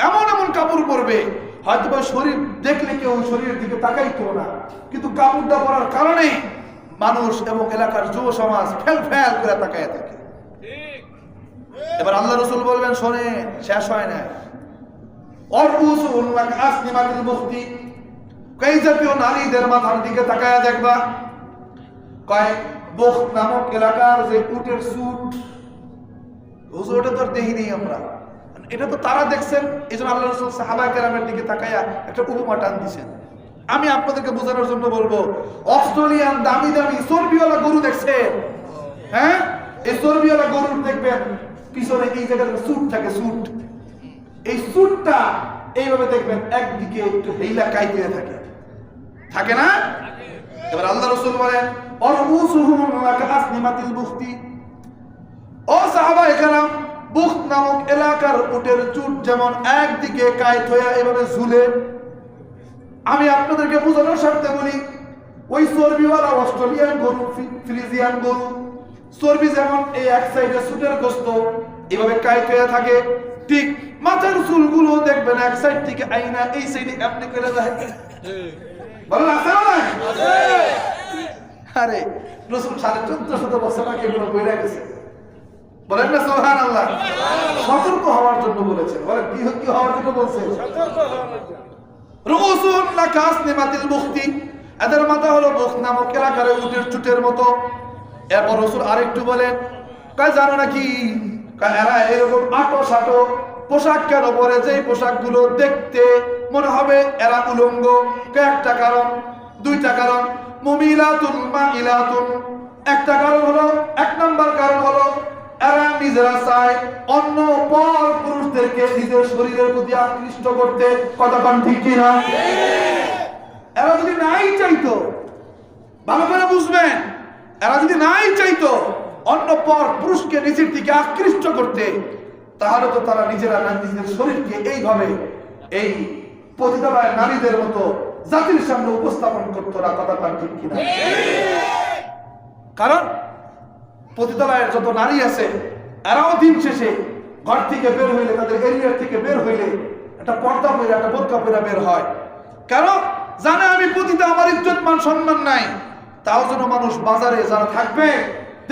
এমন এমন কাপড় পরবে হয়তো বা শরীর দেখলে কেউ শরীরের দিকে তাকাইতো না, কিন্তু কাপড়টা পরার কারণে মানুষ এবং এলাকার যুব সমাজ ফেল ফেল করে তাকায় থাকে। এবার আল্লাহ রাসূল বলবেন, শোনেন, শেষ হয় না। অরউসুন কাসনিমাতিল বুখতি, কই জাতীয় নারীদের মাথার দিকে তাকায়া দেখবা, কয় বুখত নামক এলাকার যে উটের সুট, ওটা তো দেখিনি আমরা, এটা তো তারা দেখছেন, এই জন্য আল্লাহ রাসূল সাহাবায়ে কেরামের দিকে তাকায়া একটা উপমা টান দিয়েছেন। আমি আপনাদেরকে বোঝানোর জন্য বলবো, অস্ট্রেলিয়ান দামি দামি চর্বিওয়ালা গরু দেখছেন? হ্যাঁ, এই চর্বিওয়ালা গরুর দেখবেন পিছনে এই জায়গায় সুট থাকে, সুট, এই সুটটা এইভাবে দেখবেন একদিকে একটু হেইলা কাইতে থাকে, থাকে না? এবার আল্লাহ রাসূল বলেন, অরউসুহুম কাসনিমাতিল বুখতি, ও সাহাবায়ে কেরাম, বুখত নামক এলাকার উটের চুট যেমন একদিকে কাইত হয়ে এভাবে ঝুলে, আমি আপনাদেরকে বোঝানোর স্বার্থে বলি, ওই চর্বিওয়ালা অস্ট্রেলিয়ান গরু, ফ্রিজিয়ান গরু, চর্বি যেমন এই এক সাইডে সুটের গোস্ত এভাবে কাইত হয়ে থাকে, ঠিক মাথার চুলগুলো দেখবেন এক সাইড থেকে আইনা এই সাইডে এমনি করে যায়। বলেন আছে না? আরে রাসূল 1450 বছর আগে এগুলো বইরা গেছে, বলেন না সুবহানাল্লাহ। সতর্ক হওয়ার জন্য বলেছেন। বলেন কি হওয়ার জন্য বলছেন? সতর্ক হওয়ার জন্য। রুসুন কাসনিমাতিল বুখতি, এদের মাথা হলো বুখত নামক এলাকার উটের চুটের মতো। এরপর রাসূল আরেকটু বলেন, কয় জানো নাকি এরা এরকম আটো সাটো পোশাক কেন পরে, যে পোশাকগুলো দেখতে মনে হবে এরা উলঙ্গ? একটা কারণ, দুইটা কারণ। মুমিলাতুন মাইলাতুন, একটা কারণ হলো, এক নাম্বার কারণ হলো এরা নিজেরা চায় অন্য পর পুরুষদেরকে নিজের শরীরের প্রতি আকৃষ্ট করতে। কতক্ষণ ঠিক কিনা? এরা যদি নাই চাইতো, ভালো করে বুঝবেন, এরা যদি নাই চাইতো অন্য পর পুরুষকে নিজের দিকে আকৃষ্ট করতে, তাহলে তো তারা নিজেরা নিজেদের শরীরকে এইভাবে এই পতিতালয়ের নারীদের মতো জাতির সামনে উপস্থাপন করতো না। কতক্ষণ ঠিক কিনা? কারণ পতিতালয়ের যত নারী আছে এরাও দিন শেষে ঘর থেকে বের হইলে, তাদের এরিয়ার থেকে বের হইলে একটা পর্দা পরে, একটা বোরকা পরে বের হয়। কারণ জানে আমি পতিতা, আমার ইজ্জত মান সম্মান নাই, তাও যেন মানুষ বাজারে যারা থাকবে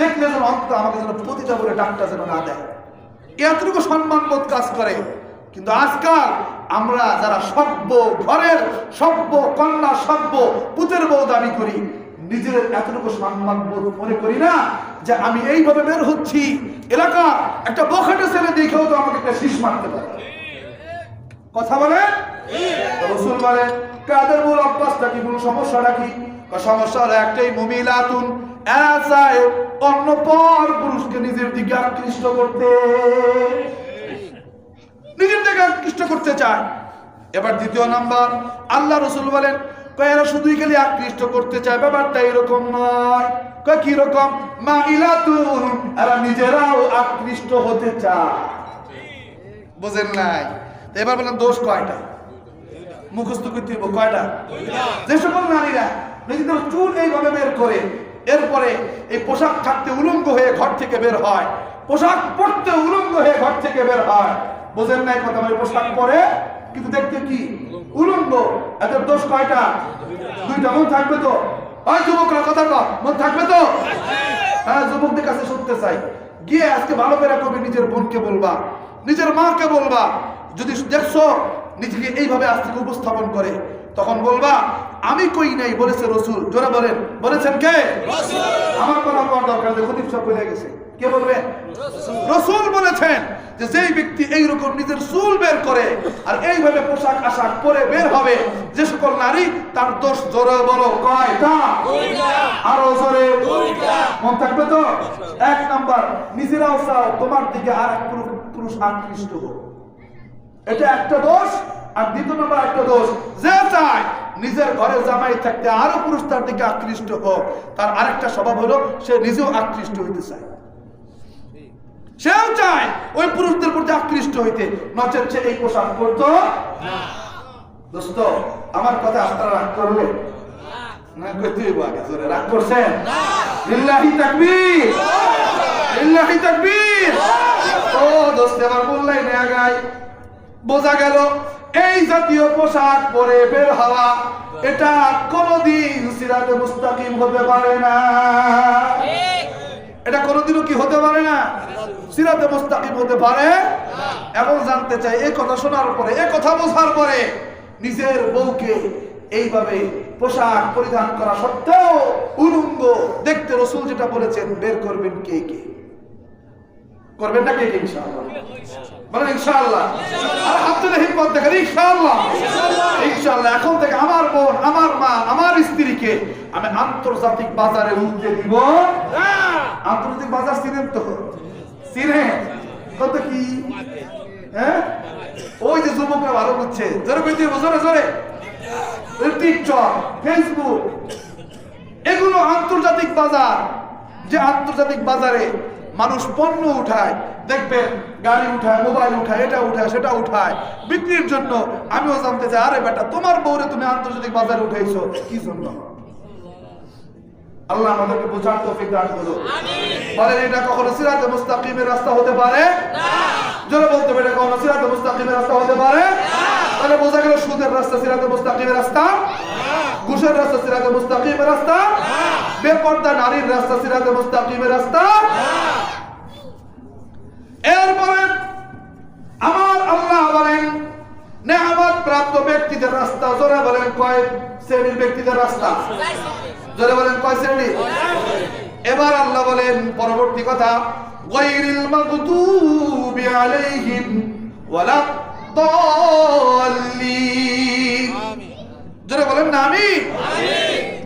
দেখলে যেন অন্তত আমাকে যেন পতিতা বলে ডাকটা যেন না দেয়, এতটুকু সম্মান বোধ কাজ করে। কিন্তু আজকাল আমরা যারা সভ্য ঘরের সভ্য কন্যা, সভ্য পুতের বউ দাবি করি, নিজের এতটুকু সম্মান বোধ মনে করি না যে আমি এইভাবে বের হচ্ছি, এলাকা একটা বখাটে ছেলে দেখেও তো আমাকে একটা শীষ মারতে পারে। কথা বলে রাসূল বলেন, কাদের মূল অভ্যাসটা কি, মূল সমস্যাটা কি? সমস্যা হলো একটাই, মুমিলাতুন, এরা চায় অন্য পর পুরুষকে নিজের দিকে আকৃষ্ট করতে, নিজের দিকে আকৃষ্ট করতে চায়। এবার দ্বিতীয় নাম্বার, আল্লাহ রাসূল বলেন, কয় এরা শুধুই খালি আকৃষ্ট করতে চায়, ব্যাপারটা এরকম নয়। কয় কি রকম? মাইলাতুন, এরা নিজেরাও আকৃষ্ট হতে চায়। বুঝেন নাই? এবার বলেন দোষ কয়টা? মুখস্থ করতে হইব কয়টা? যে সকল নারীরা নিজেদের চুল এইভাবে বের করে এরপরে এই পোশাক থাকতে উলঙ্গ হয়ে ঘর থেকে বের হয়, পোশাক পরতে উলঙ্গ হয়ে ঘর থেকে বের হয়, বোঝেন নাই কথা? মানে পোশাক পরে কিন্তু দেখতে কি উলঙ্গ, এদের দোষ কয়টা? দুইটা। মন থাকবে তো? ওই যুবকরা কথা কর, মন থাকবে তো? হ্যাঁ, যুবকদের কাছে শুনতে চাই, গিয়ে আজকে ভালো করে কবি নিজের বোনকে বলবা, নিজের মাকে বলবা, যদি দেখছো নিজেকে এইভাবে আজ থেকে উপস্থাপন করে, তখন বলবা আমি কই নাই, বলেছে রাসূল। জোরে বলেন, বলেছেন কে? রাসূল। আমার কথা করার দরকার নেই, খতিব সাহেব বলে গেছে। কে বলবে? রাসূল বলেছেন যে যেই ব্যক্তি এইরকম নিজের চুল বের করে আর এইভাবে পোশাক আশাক পরে বের হবে, যে সকল নারী, তার দোষ জোরে বলো কয়টা? আরো জোরে। মন থাকবে তো? এক নাম্বার, নিজেরাও চাও তোমার দিকে আর এক পুরুষ আকৃষ্ট হোক, এটা একটা দোষ। আর দ্বিতীয় নম্বর একটা দোষ, যে চায় নিজের ঘরে জামাই থাকতে আরো পুরুষ তার দিকে আকৃষ্ট হোক, তার আরেকটা স্বভাব হলো সে নিজেও আকৃষ্ট হইতে চায়। সেও চায় ওই পুরুষদের প্রতি আকৃষ্ট হইতে, নচেত সে এই পোশাক পরতো না। দোস্ত, আমার কথা আপনারা রাগ করলে না? কইতে হইব আগে জোরে। রাগ করছেন? না। লিল্লাহি তাকবীর, লিল্লাহি তাকবীর। ও দোস্ত, আমার বললাই না আগাই বোঝা গেল এই জাতীয় পোশাক পরে বের হওয়া এটা কোনদিন সিরাতে মুস্তাকিম হতে পারে না। এটা কোনদিনও কি হতে পারে না? সিরাতে মুস্তাকিম হতে পারে না। এবং জানতে চাই, এই কথা শোনার পরে, এই কথা বোঝার পরে, নিজের বউকে এইভাবে পোশাক পরিধান করা সত্ত্বেও উলঙ্গ দেখতে রাসূল যেটা বলেছেন, বের করবেন কে কে? করবেন না কে কে? ইনশাআল্লাহ বলেন ইনশাআল্লাহ। আর হাত তুলে হিম্মত দেখেন ইনশাআল্লাহ। ইনশাআল্লাহ এখন থেকে আমার বোন, আমার মা, আমার স্ত্রীকে আমি আন্তর্জাতিক বাজারে উঠতে দিব না। আন্তর্জাতিক বাজার চিনেন তো? চিনেন? কত কি? হ্যাঁ, ওই যে যুবকরা ভালো বুঝছে, জোরে কইতে জোরে জোরে। টিকটক, ফেসবুক, এগুলো আন্তর্জাতিক বাজার। যে আন্তর্জাতিক বাজারে মানুষ পণ্য উঠায়, দেখবেন গাড়ি উঠায়, মোবাইল উঠায়, এটা উঠায়, সেটা উঠায় বিক্রির জন্য। আমিও জানতে চাই, আরে বেটা, তোমার বউরে তুমি আন্তর্জাতিক বাজারে উঠাইছো কি জন্য? আল্লাহ আমাদেরকে বোঝার তৌফিক দান করুন। বলেন, এটা কখনো সিরাতে মুস্তাকিমের রাস্তা হতে পারে না। জোরে বলতে হবে, এটা কখনো সিরাতে মুস্তাকিমের রাস্তা হতে পারে না। তাহলে বোঝা গেল সুদের রাস্তা সিরাতে মুস্তাকিমের রাস্তা, ঘুষের রাস্তা সিরাতে মুস্তাকিমের রাস্তা, বেপর্দা নারীর রাস্তা সিরাতে মুস্তাকিমের রাস্তা। এরপরে আমার আল্লাহ বলেন নেয়ামত প্রাপ্ত ব্যক্তিদের রাস্তা। জোরে বলেন কয় শ্রেণীর ব্যক্তিদের রাস্তা? জোরে বলেন কয় শ্রেণী? এবার আল্লাহ বলেন পরবর্তী কথা, গায়রিল মাগদুবি আলাইহিম ওয়ালাদ দাল্লিন। জোরে বলেন না আমিন।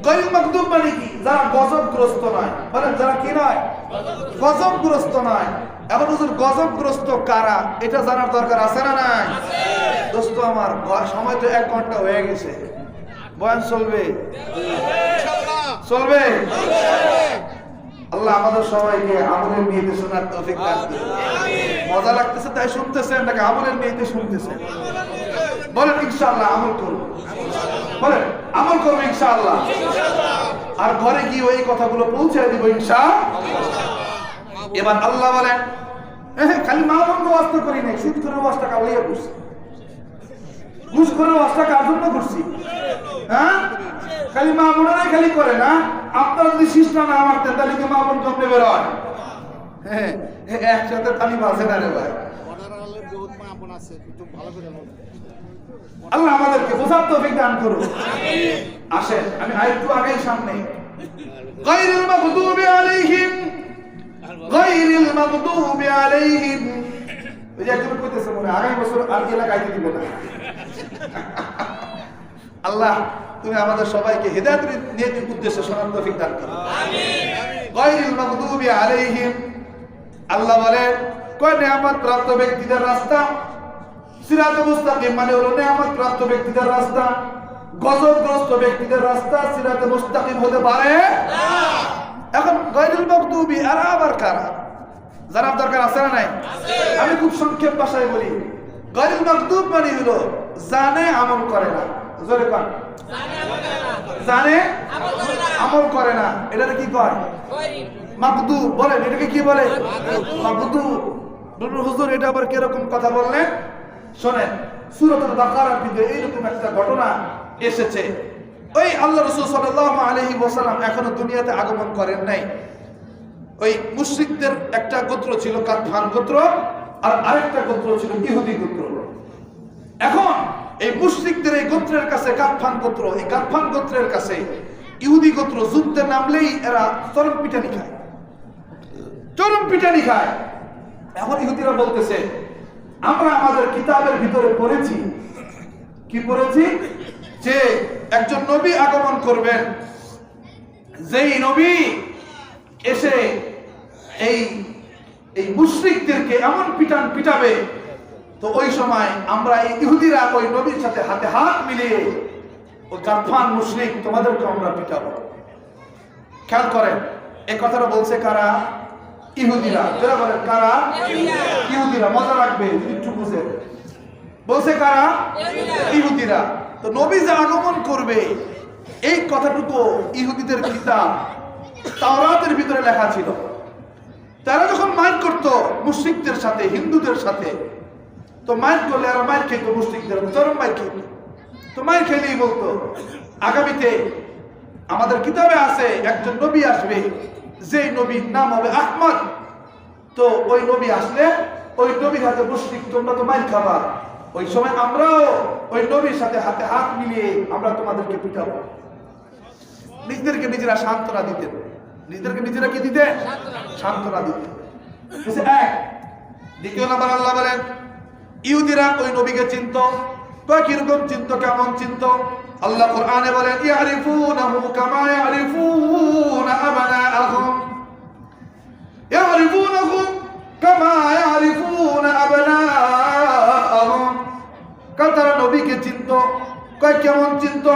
গায়রিল মাগদুব মানে কি? যারা গজবগ্রস্ত নয়। বলেন যারা কি নয়? গজবগ্রস্ত নয়। এখন হুজুর গজবগ্রস্ত কারা, এটা জানার দরকার আছে না নাই? দোস্ত আমার, সময় তো 1 ঘন্টা হয়ে গেছে, বয়ান চলবে? চলবে। আল্লাহ আমাদের সবাইকে আমলের নিয়তে শোনার তৌফিক দান করুন। মজা লাগতেছে তাই শুনতেছেন নাকি আমলের নিয়তে শুনতেছেন? বলেন ইনশাআল্লাহ আমল করব। বলেন আমল করব ইনশাআল্লাহ। আর ঘরে গিয়ে ওই কথাগুলো পৌঁছে দিব ইনশাআল্লাহ। এবার আল্লাহ বলেন, খালি মা বন্ধ ওয়াজ করি নাই, সুদ করে ওয়াজটা কাউলিয়া করছি, ঘুষ করে ওয়াজটা কার জন্য করছি? হ্যাঁ, খালি মা বোনেরাই খালি করে না। আপনারা যদি শিষ্টা না মারতেন তাহলে কি মা বোন জমে বের হয়? হ্যাঁ, একসাথে তালি বাজে না রে ভাই। আল্লাহ আমাদেরকে বোঝার তৌফিক দান করুন। আসেন আমি আরেকটু আগেই সামনে, গায়রিল মাগদুবি আলাইহিম, গায়রিল মাগদুবি আলাইহিম। ওই যে একজন কইতেছে মনে আগামী বছর আর এলাকায় দিবে না। আল্লাহ তুমি আমাদের সবাইকে হিদায়াতের নিয়তের উদ্দেশ্যে শোনার তৌফিক দান করো। আমিন। গায়রিল মাগদুবি আলাইহিম, আল্লাহ বলেন কয় নিয়ামত প্রাপ্ত ব্যক্তিদের রাস্তা। সিরাতে মুস্তাকিম মানে হলো নিয়ামত প্রাপ্ত ব্যক্তিদের রাস্তা। গজবগ্রস্ত ব্যক্তিদের রাস্তা সিরাতে মুস্তাকিম হতে পারে না। এখন গায়রুল মাগদুবি আর আবার কারা জানার দরকার আছে না নাই? আমি খুব সংক্ষেপ ভাষায় বলি, গায়রুল মাগদুব মানে হলো জানে আমল করে না। জোরে কোন জানে আমল করে না, এটাকে কি কয়? মাগদুব বলেন। এটাকে কি বলে? মাগদুব। নুরুল হুজুর এটা আবার কিরকম কথা বললেন শোনেন। সূরাতুল বাকারার ভিতরে এইরকম একটা ঘটনা এসেছে। ওই আল্লাহ রাসূল সাল্লাল্লাহু আলাইহি ওয়াসাল্লাম এখনো দুনিয়াতে আগমন করেন নাই। ওই মুশরিকদের একটা গোত্র ছিল কাতফান গোত্র, আর আরেকটা গোত্র ছিল ইহুদি গোত্র। এখন এই মুশরিকদের এই গোত্রের কাছে কাতফান গোত্র, এই কাতফান গোত্রের কাছে ইহুদি গোত্র যুদ্ধে নামলেই এরা চরম পিটানি খায়, চরম পিটানি খায়। এখন ইহুদিরা বলতেছে, আমরা আমাদের কিতাবের ভিতরে পড়েছি, কি পড়েছি? যে একজন নবী আগমন করবেন, যেই নবী এসে এই এই মুশরিকদেরকে এমন পিটান পিটাবে, তো ওই সময় আমরা এই ইহুদিরা ওই নবীর সাথে হাতে হাত মিলিয়ে ওই কাতফান মুশরিক তোমাদেরকে আমরা পিটাবো। খেয়াল করেন, এই কথাটা বলছে কারা? ইহুদিরা। যারা বলেন কারা? ইহুদিরা। মজা লাগবে একটু বুঝে। বলছে কারা? ইহুদিরা। তো নবী যে আগমন করবে এই কথাটুকু ইহুদিদের কিতাব তাওরাতের ভিতরে লেখা ছিল। তারা যখন মাইর করত মুশরিকদের সাথে, হিন্দুদের সাথে, তো মাইর করলে আর মাইর খেত মুশরিকদের, চরম মাইর খেত। তো মাইর খেলেই বলতো আগামীতে আমাদের কিতাবে আছে একজন নবী আসবে, যে নবীর নাম হবে আহমদ। তো ওই নবী আসলে ওই নবীর হাতে মুশরিক তোমরা তো মাইর খাবা, ওই সময় আমরাও ওই নবীর সাথে হাতে হাত মিলিয়ে আমরা তোমাদেরকে পিটাবো। নিজেদেরকে নিজেরা সান্ত্বনা দিতেন, নিজেদেরকে নিজেরা কি দিতেন? সান্ত্বনা দিতেন। এক। দ্বিতীয় নাম্বার আল্লাহ বলেন ইহুদিরা ওই নবীকে চিনত। কিরকম চিনত? কেমন চিনত? আল্লাহ কোরআনে বলেন ইয়ারিফুনাহু কামা ইয়ারিফুনা আবনাআহুম, ইয়ারিফুনাহু কামা ইয়ারিফুনা আবনাআহুম। তারা নবীকে চিনত। কেমন চিনত?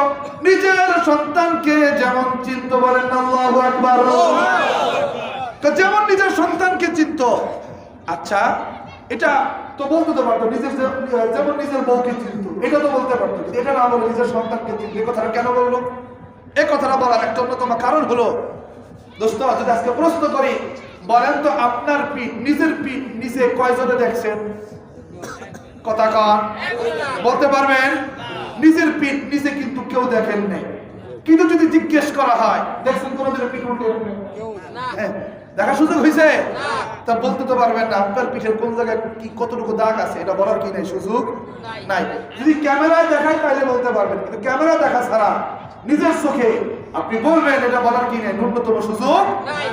নিজের সন্তানকে যেমন চিনত। বলেন আল্লাহু আকবার। যেমন নিজের সন্তানকে চিনত। আচ্ছা, এটা তো বলতে তো পারতো নিজের যেমন নিজের বউকে চিনত, এটা তো বলতে পারতো। এটা না বলে নিজের সন্তানকে চিনত, এই কথাটা কেন বললো? এই কথাটা বলার একটা অন্যতম কারণ হলো, দোস্ত যদি আজকে প্রশ্ন করি, বলেন তো আপনার পিঠ, নিজের পিঠ নিজে কয়জনে দেখছেন? কথা কন, বলতে পারবেন? নিজের পিঠ নিজে কিন্তু কেউ দেখেন নাই। কিন্তু যদি জিজ্ঞেস করা হয় দেখছেন কোনদিন পিঠ উল্টে? দেখার সুযোগ হয়েছে? তা বলতে তো পারবেন না আপনার পিঠের কোন জায়গায় কি কতটুকু দাগ আছে, এটা বলার কি নাই? সুযোগ নাই। যদি ক্যামেরায় দেখায় তাহলে বলতে পারবেন, কিন্তু ক্যামেরা দেখা ছাড়া নিজের চোখে আপনি বলবেন এটা বলার কি নাই? ন্যূনতম সুযোগ নাই।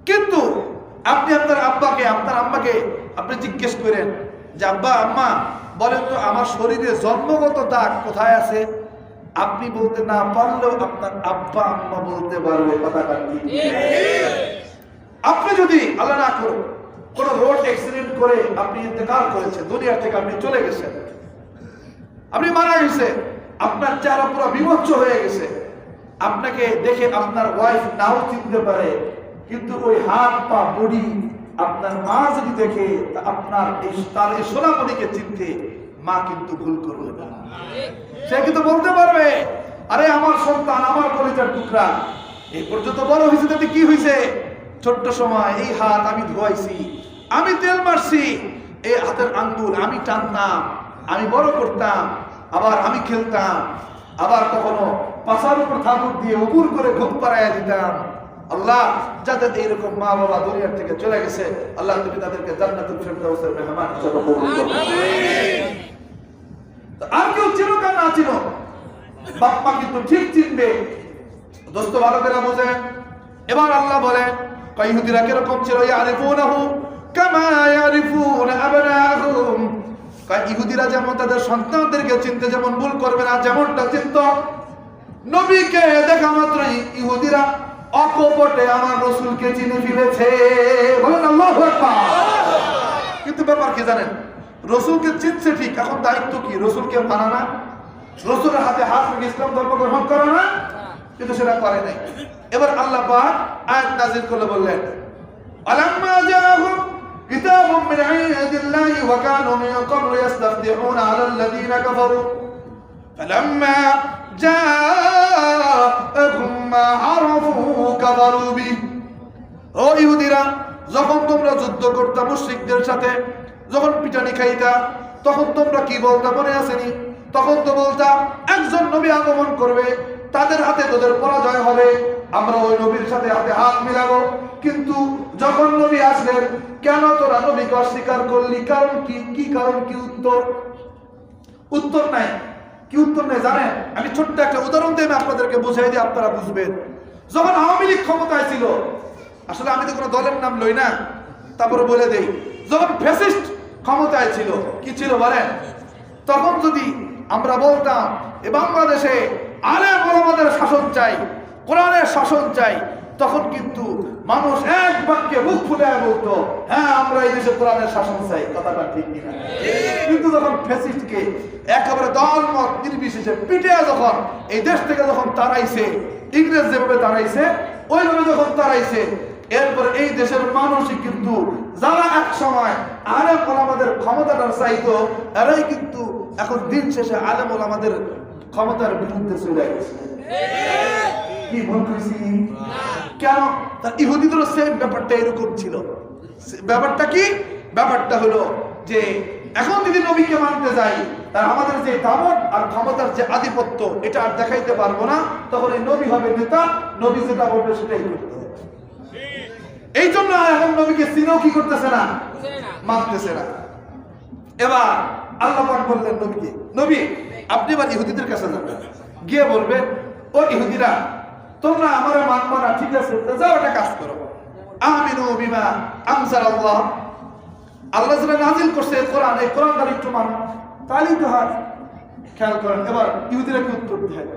কিন্তু আপনি আপনার আব্বাকে, আপনার আম্মাকে আপনি জিজ্ঞেস করেন যে আব্বা আম্মা বলেন তো আমার শরীরে জন্মগত দাগ কোথায় আছে? আপনি বলতে না পারলেও আপনার আব্বা আম্মা বলতে পারবে। কথা কাটি। আপনি যদি আল্লাহ না করুন কোন রোড অ্যাক্সিডেন্ট করে আপনি ইন্তেকাল করেছেন, দুনিয়া থেকে আপনি চলে গেছেন, আপনি মারা গেছে, আপনার চেহারা পুরো বিভৎস হয়ে গেছে, আপনাকে দেখে আপনার ওয়াইফ নাও চিনতে পারে, কিন্তু ওই হাত পা বডি আপনার মা যদি দেখে আপনার তার এই সোনামণিকে চিনতে মা কিন্তু ভুল করবে না। সে কিন্তু বলতে পারবে আরে আমার সন্তান, আমার কলিজার টুকরা এই পর্যন্ত বড় হয়েছে, তাতে কি হয়েছে? ছোট্ট সময় এই হাত আমি ধোয়াইছি, আমি তেল মারছি, এই হাতের আঙ্গুল আমি টানতাম, আমি বড় করতাম, আবার আমি খেলতাম, আবার কখনো পাশার উপর থাকুর দিয়ে উপুর করে ঘুম পাড়াইয়া দিতাম। আল্লাহ যাদের এইরকম মা বাবা দুনিয়ার থেকে চলে গেছে, আল্লাহ তুমি তাদেরকে জান্নাতুল ফিরদাউসের মেহমান হিসেবে কবুল করো। আর কেউ চিনো কার না চিনো, বাপ মা কিন্তু ঠিক চিনবে। দোস্ত ভালো করে বোঝেন। এবার আল্লাহ বলেন ইহুদিরা কিরকম ছিল? ইয়ারিফুনাহু কামা ইয়ারিফুনা আবনাআহুম। ইহুদিরা যেমন তাদের সন্তানদেরকে চিনতে যেমন ভুল করবে না, যেমনটা চিনত নবীকে দেখা মাত্রই ইহুদিরা অকপটে আমার রাসূলকে চিনে ফেলেছে। বলেন আল্লাহু আকবার। কিন্তু ব্যাপার কি জানেন? রাসূলকে চিনছে ঠিক, এখন দায়িত্ব কি? রাসূলকে মানা না, রাসূলের হাতে হাত রেখে ইসলাম ধর্ম গ্রহণ করে না, কিন্তু সেটা করে নাই। এবার আল্লাহ পাক আয়াত নাযিল করে বললেন, আলাম্মা জাআহুম কিতাবুম মিন ইনদিল্লাহি ওয়া কানু মিন ক্বাবলু ইস্তাফতিহুনা আলাল্লাযীনা কাফারু ফালাম্মা জাআহুম মা আরাফু কাফারু বিহি। ও ইহুদিরা, যখন তোমরা যুদ্ধ করতা মুশরিকদের সাথে, যখন পিটানি খাইতা, তখন তোমরা কি বলতা মনে আসেনি? তখন তো বলতা একজন নবী আগমন করবে, তাদের হাতে তোদের পরাজয় হবে, আমরা ওই নবীর সাথে হাতে হাত মিলাবো। কিন্তু যখন নবী আসলেন, কেন তোরা নবীকে অস্বীকার করলি? কারণ কি? কি কারণ? কি উত্তর? উত্তর নাই। কি উত্তর নেই জানেন? আমি ছোট্ট একটা উদাহরণ দিয়ে আমি আপনাদেরকে বুঝাই দিই, আপনারা বুঝবেন। যখন আওয়ামী লীগ ক্ষমতায় ছিল, আসলে আমি তো কোনো দলের নাম লই না, তারপরে বলে দেই, যখন ফ্যাসিস্ট ক্ষমতায় ছিল, কি ছিল বলেন? তখন যদি আমরা বলতাম এ বাংলাদেশে আলেম ওলামাদের শাসন চাই, কোরআনের শাসন চাই, তখন কিন্তু মানুষ এক বাক্যে মুখ ফুলে বলতো, হ্যাঁ আমরা এই দেশে কোরআনের শাসন চাই। কথাটা ঠিক কিনা? কিন্তু যখন ফ্যাসিস্টকে একেবারে দলমত নির্বিশেষে পিটে যখন এই দেশ থেকে যখন তাড়াইছে, ইংরেজ যেভাবে তাড়াইছে ওইভাবে যখন তাড়াইছে, এরপর এই দেশের মানুষই কিন্তু যারা এক সময় আলেম ওলামাদের ক্ষমতাটা চাইতো, এরাই কিন্তু এখন দিন শেষে আলেম ওলামাদের ক্ষমতার বিরুদ্ধে চলে গেছে। কি ভুল করেছি? কেন? তার ইহুদিদেরও সেম ব্যাপারটা এরকম ছিল। ব্যাপারটা কি? ব্যাপারটা হলো যে এখন যদি নবীকে মানতে যাই, তার আমাদের যে দামত আর ক্ষমতার যে আধিপত্য, এটা আর দেখাইতে পারবো না। তখন এই নবী হবে নেতা, নবী যেটা বলবে সেটাই করতে হবে। এই জন্য এখন নবীকে চিনেও কি করতেছে না, মানতেছে না। এবার আল্লাহ পাক বললেন নবীকে, নবী আপনি এবার ইহুদিদের কাছে যাবেন, গিয়ে বলবেন, ও ইহুদিরা, তোমরা আমারে মানবা না, ঠিক আছে, যাও একটা কাজ করো, আমিনু বিমা আনজালাল্লাহ, আল্লাহ যেটা নাজিল করছে কোরআন, এই কোরআনটা একটু মানো, তাহলেই তো হয়। খেয়াল করেন এবার ইহুদিরা কি উত্তর দেয়,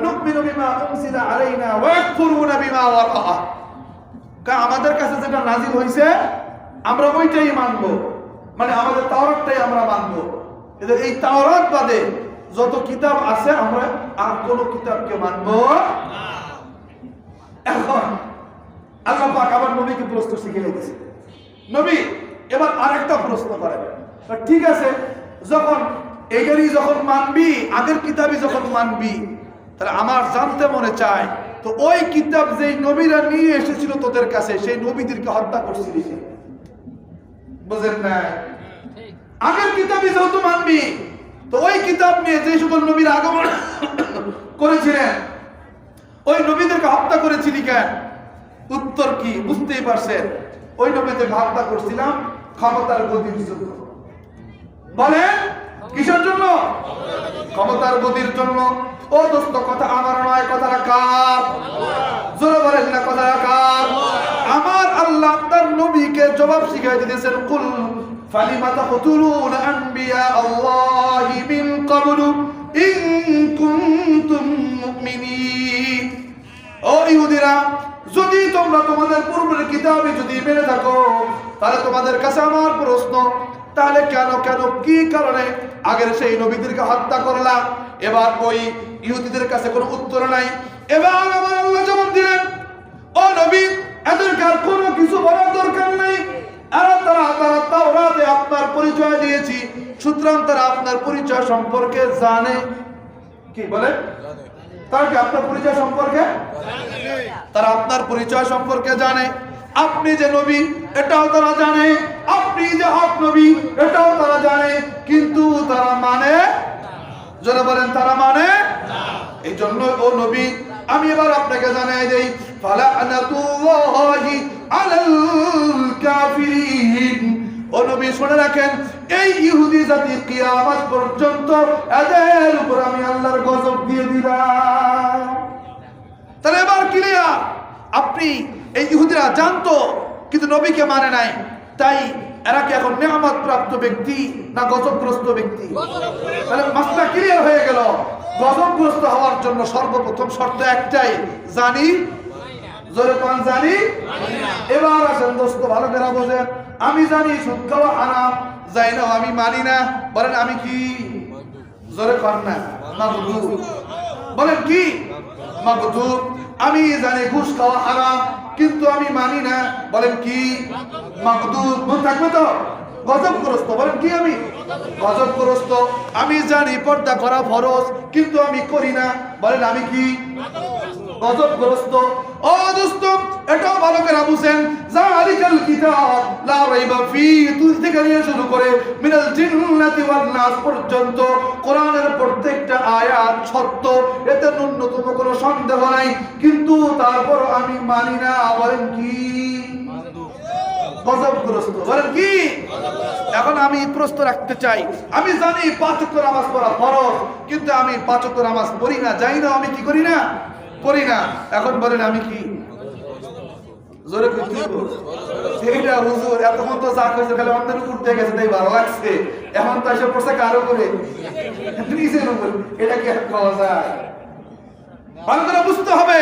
নুমিনু বিমা উনজিলা আলাইনা ওয়া ইয়াকফুরুনা বিমা ওয়ারাআ, আমাদের কাছে যেটা নাজিল হয়েছে আমরা ওইটাই মানবো, মানে আমাদের তাওরাতটাই আমরা মানবো। এদের এই তাওরাত বাদে যত কিতাব আছে আমরা আর কোন কিতাবকে মানবো না। এখন আল্লাহ পাক আবার নবীকে প্রশ্ন শিখিয়ে দিয়েছে, নবী এবার আরেকটা প্রশ্ন করেন, ঠিক আছে যখন এইটারই যখন মানবি, আগের কিতাবই যখন মানবি, তাহলে আমার জানতে মনে চায়, তো ওই কিতাব যেই নবীরা নিয়ে এসেছিল তোদের কাছে, সেই নবীদেরকে হত্যা করছিলি, বুঝেন না? আগের কিতাবই যেহেতু মানবি, তো ওই কিতাব নিয়ে যে সকল নবীর আগমন করেছিলেন, ওই নবীদেরকে হত্যা করেছিলি কেন? উত্তর কি? বুঝতেই পারছেন, ওই নবীদেরকে হত্যা করছিলাম ক্ষমতার গদির জন্য। বলেন কিসের জন্য? ক্ষমতার গদির জন্য। ও দোস্ত, কথা আমার নয়, কথাটা কার? জোরে বলেন না, কথাটা কার? আমার আল্লাহ তার নবীকে জবাব শিখিয়ে দিয়েছেন, কুল ফালিমা তাকতুলুনা আনবিয়া আল্লাহি মিন ক্বাবলু ইন কুনতুম মুমিনিন। ও ইহুদিরা, যদি তোমরা তোমাদের পূর্বের কিতাবে যদি মেনে থাকো, তাহলে তোমাদের কাছে আমার প্রশ্ন, তাহলে কেন কেন কি কারণে আগের সেই নবীদেরকে হত্যা করলাম? এবার ওই ইহুদিদের কাছে কোনো উত্তর নাই। এবার আমার আল্লাহ জবাব দিলেন, ও নবী, এদেরকে আর কোনো কিছু বলার দরকার নেই। তারা তাওরাতে আপনার পরিচয় দিয়েছি, সুতরাং তারা আপনার পরিচয় সম্পর্কে জানে। কি বলে? তারা কি আপনার পরিচয় সম্পর্কে? তারা আপনার পরিচয় সম্পর্কে জানে। আপনি যে নবী এটাও তারা জানে, আপনি যে হক নবী এটাও তারা জানে, কিন্তু তারা মানে, যারা বলেন তারা মানে না। এই জন্য ও নবী, আমি এবার আপনাকে জানাই দেই, ফালানাতুল্লাহি আলাল কাফিরিন। ও নবী শুনে রাখেন, এই ইহুদি জাতি কিয়ামত পর্যন্ত এদের উপর আমি আল্লাহর গজব দিয়ে দিলাম। তাহলে এবার ক্লিয়ার, আপনি এই ইহুদিরা জানতো কিন্তু নবীকে মানে নাই, তাই এরা কি এখন নিয়ামত প্রাপ্ত ব্যক্তি না গজবগ্রস্ত ব্যক্তি? তাহলে মাসলা ক্লিয়ার হয়ে গেল। গজবগ্রস্ত হওয়ার জন্য সর্বপ্রথম শর্ত একটাই, জানি, জোরে কোন জানি। এবার আসেন দোস্ত, ভালো করে বোঝেন, আমি জানি সুদ খাওয়া হারাম, যাই না আমি মানি না, বলেন আমি কি? জোরে কর না, মাগদুব। বলেন কি? মাগদুব। আমি জানি ঘুষ খাওয়া হারাম, কিন্তু আমি মানি না। বলেন কি? মাগদুব। মনে থাকবে তো? গজবগ্রস্ত। বলেন কি? আমি গজবগ্রস্ত। আমি জানি পর্দা করা ফরজ, কিন্তু আমি করি না। বলেন আমি কি? গজবগ্রস্ত। ও দোস্ত, এটাও ভালো করে বুঝেন, যালিকাল কিতাব লা রাইবা ফি, তুই থেকে নিয়ে শুরু করে মিনাল জিন্নাতি ওয়ান নাস পর্যন্ত কোরআনের প্রত্যেকটা আয়াত সত্য, এতে ন্যূনতম কোনো সন্দেহ নাই, কিন্তু তারপর আমি মানি না। বলেন কি? গজবগ্রস্ত। বলেন কি? এখন আমি প্রশ্ন রাখতে চাই, আমি জানি 5 ওয়াক্ত নামাজ পড়া ফরজ, কিন্তু আমি 5 ওয়াক্ত নামাজ পড়ি না, জানি না আমি কি করি না, পড়ি না। এখন বলেন আমি কি? জোরে কইতে সেইটা হুজুর এতক্ষণ তো যা কইছে খালি অন্যের উপর দিয়ে গেছে, তাই ভালো লাগছে। এখন তো এসে পড়ছে কারো করে, নিজের উপর। এটা কি খাওয়া যায়? ভালো করে বুঝতে হবে।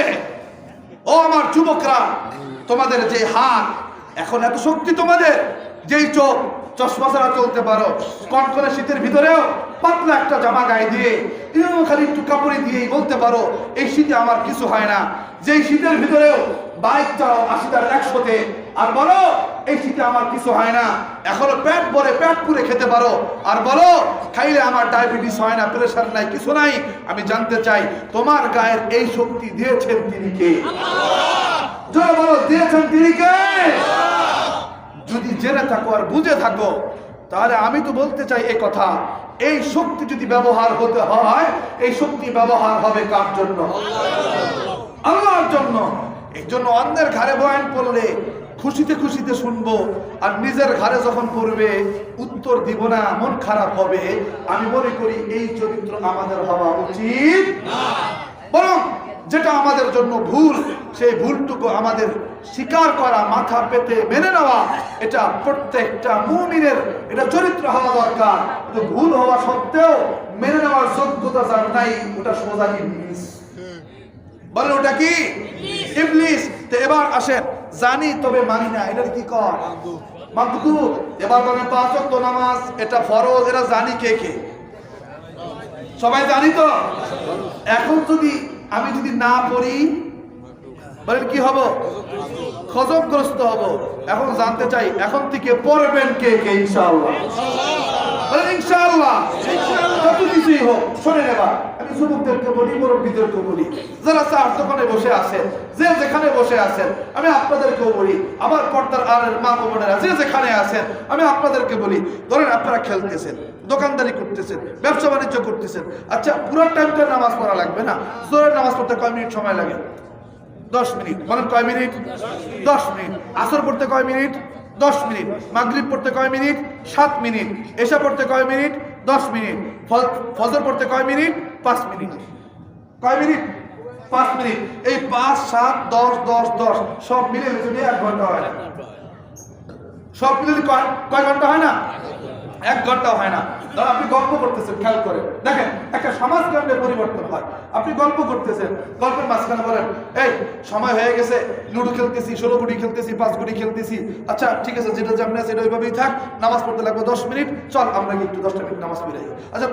ও আমার যুবকরা, তোমাদের যে হাত, এখন এত শক্তি তোমাদের, যেই চোখ চশমা ছাড়া চলতে পারো, কনকনে শীতের ভিতরেও পাতলা একটা জামা গায়ে দিয়ে খালি একটু কাপড়ে দিয়েই বলতে পারো এই শীতে আমার কিছু হয় না। যেই শীতের ভিতরেও বাইক চাও 80টার 100-তে, আর বলো এই শীতে আমার কিছু হয় না। এখনো পেট ভরে পেট পুরে খেতে পারো, আর বলো খাইলে আমার ডায়াবেটিস হয় না, প্রেশার নাই, কিছু নাই। আমি জানতে চাই তোমার গায়ের এই শক্তি দিয়েছেন তিনি কে? জোরে বলো, দিয়েছেন তিনি কে? যদি জেনে থাকো আর বুঝে থাকো, তাহলে আমি তো বলতে চাই এই কথা, এই শক্তি যদি ব্যবহার হতে হয়, এই শক্তি ব্যবহার হবে কার জন্য? আল্লাহর জন্য। এই জন্য অন্যের ঘরে বয়ান করলে খুশিতে খুশিতে শুনবো, আর নিজের ঘরে যখন করবে উত্তর দিব না, মন খারাপ হবে। আমি মনে করি এই চরিত্র আমাদের হওয়া উচিত না। বরং যেটা আমাদের জন্য ভুল, সেই ভুলটুকু আমাদের স্বীকার করা, মাথা পেতে মেনে নেওয়া, এটা প্রত্যেকটা মুমিনের এটা চরিত্র হওয়া দরকার। কিন্তু ভুল হওয়া সত্ত্বেও মেনে নেওয়ার যোগ্যতা যার নাই, ওটা সোজা ইবলিস। বলে ওটা কি? ইবলিস। তো এবার আসেন, জানি তবে মানি না, এটা কি কর? মাগদুব। এবার বলেন 5 ওয়াক্ত নামাজ এটা ফরজ, এটা জানি কে কে? সবাই জানি তো। এখন আমি যদি না পড়ি, বলেন কি হব? গজবগ্রস্ত হব। এখন জানতে চাই, এখন থেকে পড়বেন কে কে? ইনশাআল্লাহ। বলেন ইনশাআল্লাহ। যত কিছুই হোক, শোনেন এবার আমি যুবকদেরকে বলি, মুরব্বীদেরকে বলি, যারা চার দোকানে বসে আছেন, যে যেখানে বসে আছেন, আমি আপনাদেরকেও বলি, আমার পর্দার আড়ালের মা ও বোনেরা যে যেখানে আছেন, আমি আপনাদেরকে বলি, ধরেন আপনারা খেলতেছেন, দোকানদারি করতেছেন, ব্যবসা বাণিজ্য করতেছেন। আচ্ছা, পুরো টাইমটা নামাজ পড়া লাগবে না। জোহরের নামাজ পড়তে কয় মিনিট সময় লাগে? 10 মিনিট। বলেন কয় মিনিট? 10 মিনিট। আসর পড়তে কয় মিনিট? 10 মিনিট। মাগরিব পড়তে কয় মিনিট? 7 মিনিট। এশা পড়তে কয় মিনিট? 10 মিনিট। ফজর পড়তে কয় মিনিট? 5 মিনিট। কয় মিনিট? 5 মিনিট। এই 5, 7, 10, 10, 10 সব মিলে যদি 1 ঘন্টা হয় না, সব মিলে কয় ঘন্টা হয় না? 1 ঘন্টাও হয় না। ধর আপনি গল্প করতেছেন, খেয়াল করে দেখেন, একটা সমাজকাণ্ডে পরিবর্তন হয়। আপনি গল্প করতেছেন, গল্পের মাঝখানে বলেন এই সময় হয়ে গেছে, লুডো খেলতেছি, 16 গুটি খেলতেছি, 5 গুটি খেলতেছি। আচ্ছা ঠিক আছে, যেটা যেমন আছে সেটা ওইভাবেই থাক, নামাজ পড়তে লাগবে 10 মিনিট, চল আমরা একটু 10টা মিনিট নামাজ পড়ে যাই। আচ্ছা,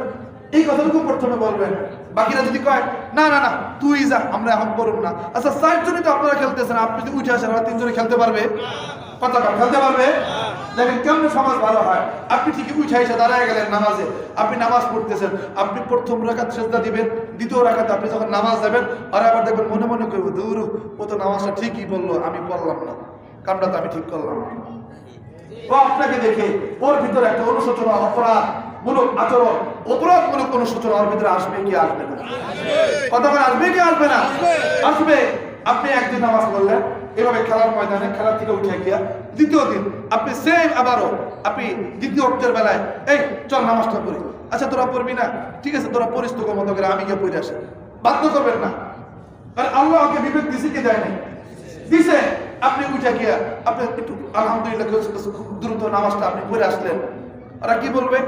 এই কথাটুকু প্রথমে বলবেন। বাকিরা যদি কয় না না না তুই যা, আমরা এখন পড়ব না। আচ্ছা, 4 জনই তো আপনারা খেলতেছেন, আপনি যদি উঠে আসেন, আমরা 3 জনে খেলতে পারবে? কতটা খেলতে পারবে? দেখেন কেমন সমাজ ভালো হয়। আপনি ঠিকই উঠে এসে দাঁড়ায় গেলেন নামাজে, আপনি নামাজ পড়তেছেন, আপনি প্রথম রাকাত সিজদা দিবেন, দ্বিতীয় রাকাতে আপনি যখন নামাজ যাবেন, আর আবার দেখবেন মনে মনে করব দূর, ও তো নামাজটা ঠিকই বললো, আমি পড়লাম না, কামটা তো আমি ঠিক করলাম না। ও আপনাকে দেখে ওর ভিতরে একটা অনুশোচনা, অপরাধমূলক আচরণ, অপরাধমূলক অনুশোচনা ওর ভিতরে আসবে কি আসবে না? কতক্ষণ আসবে কি আসবে না? আসবে। আপনি একদিন নামাজ পড়লেন এভাবে খেলার ময়দানে, খেলার থেকে উঠে গিয়া দ্বিতীয় দিন আপনি সেম আবারও আপনি দ্বিতীয় অক্টের বেলায় এই চল নামাজটা পড়ি। আচ্ছা তোরা পড়বি না, ঠিক আছে তোরা পড়িস তোকে মতো করে, আমি গিয়ে পড়ে আসি। বাধ্য করবেন না, কারণ আল্লাহ ওকে বিবেক দিছে কি দেয়নি? দিছে। আপনি উঠে গিয়া আপনি একটু আলহামদুলিল্লাহ খুব দ্রুত নামাজটা আপনি পড়ে আসলেন। ওরা কি বলবে?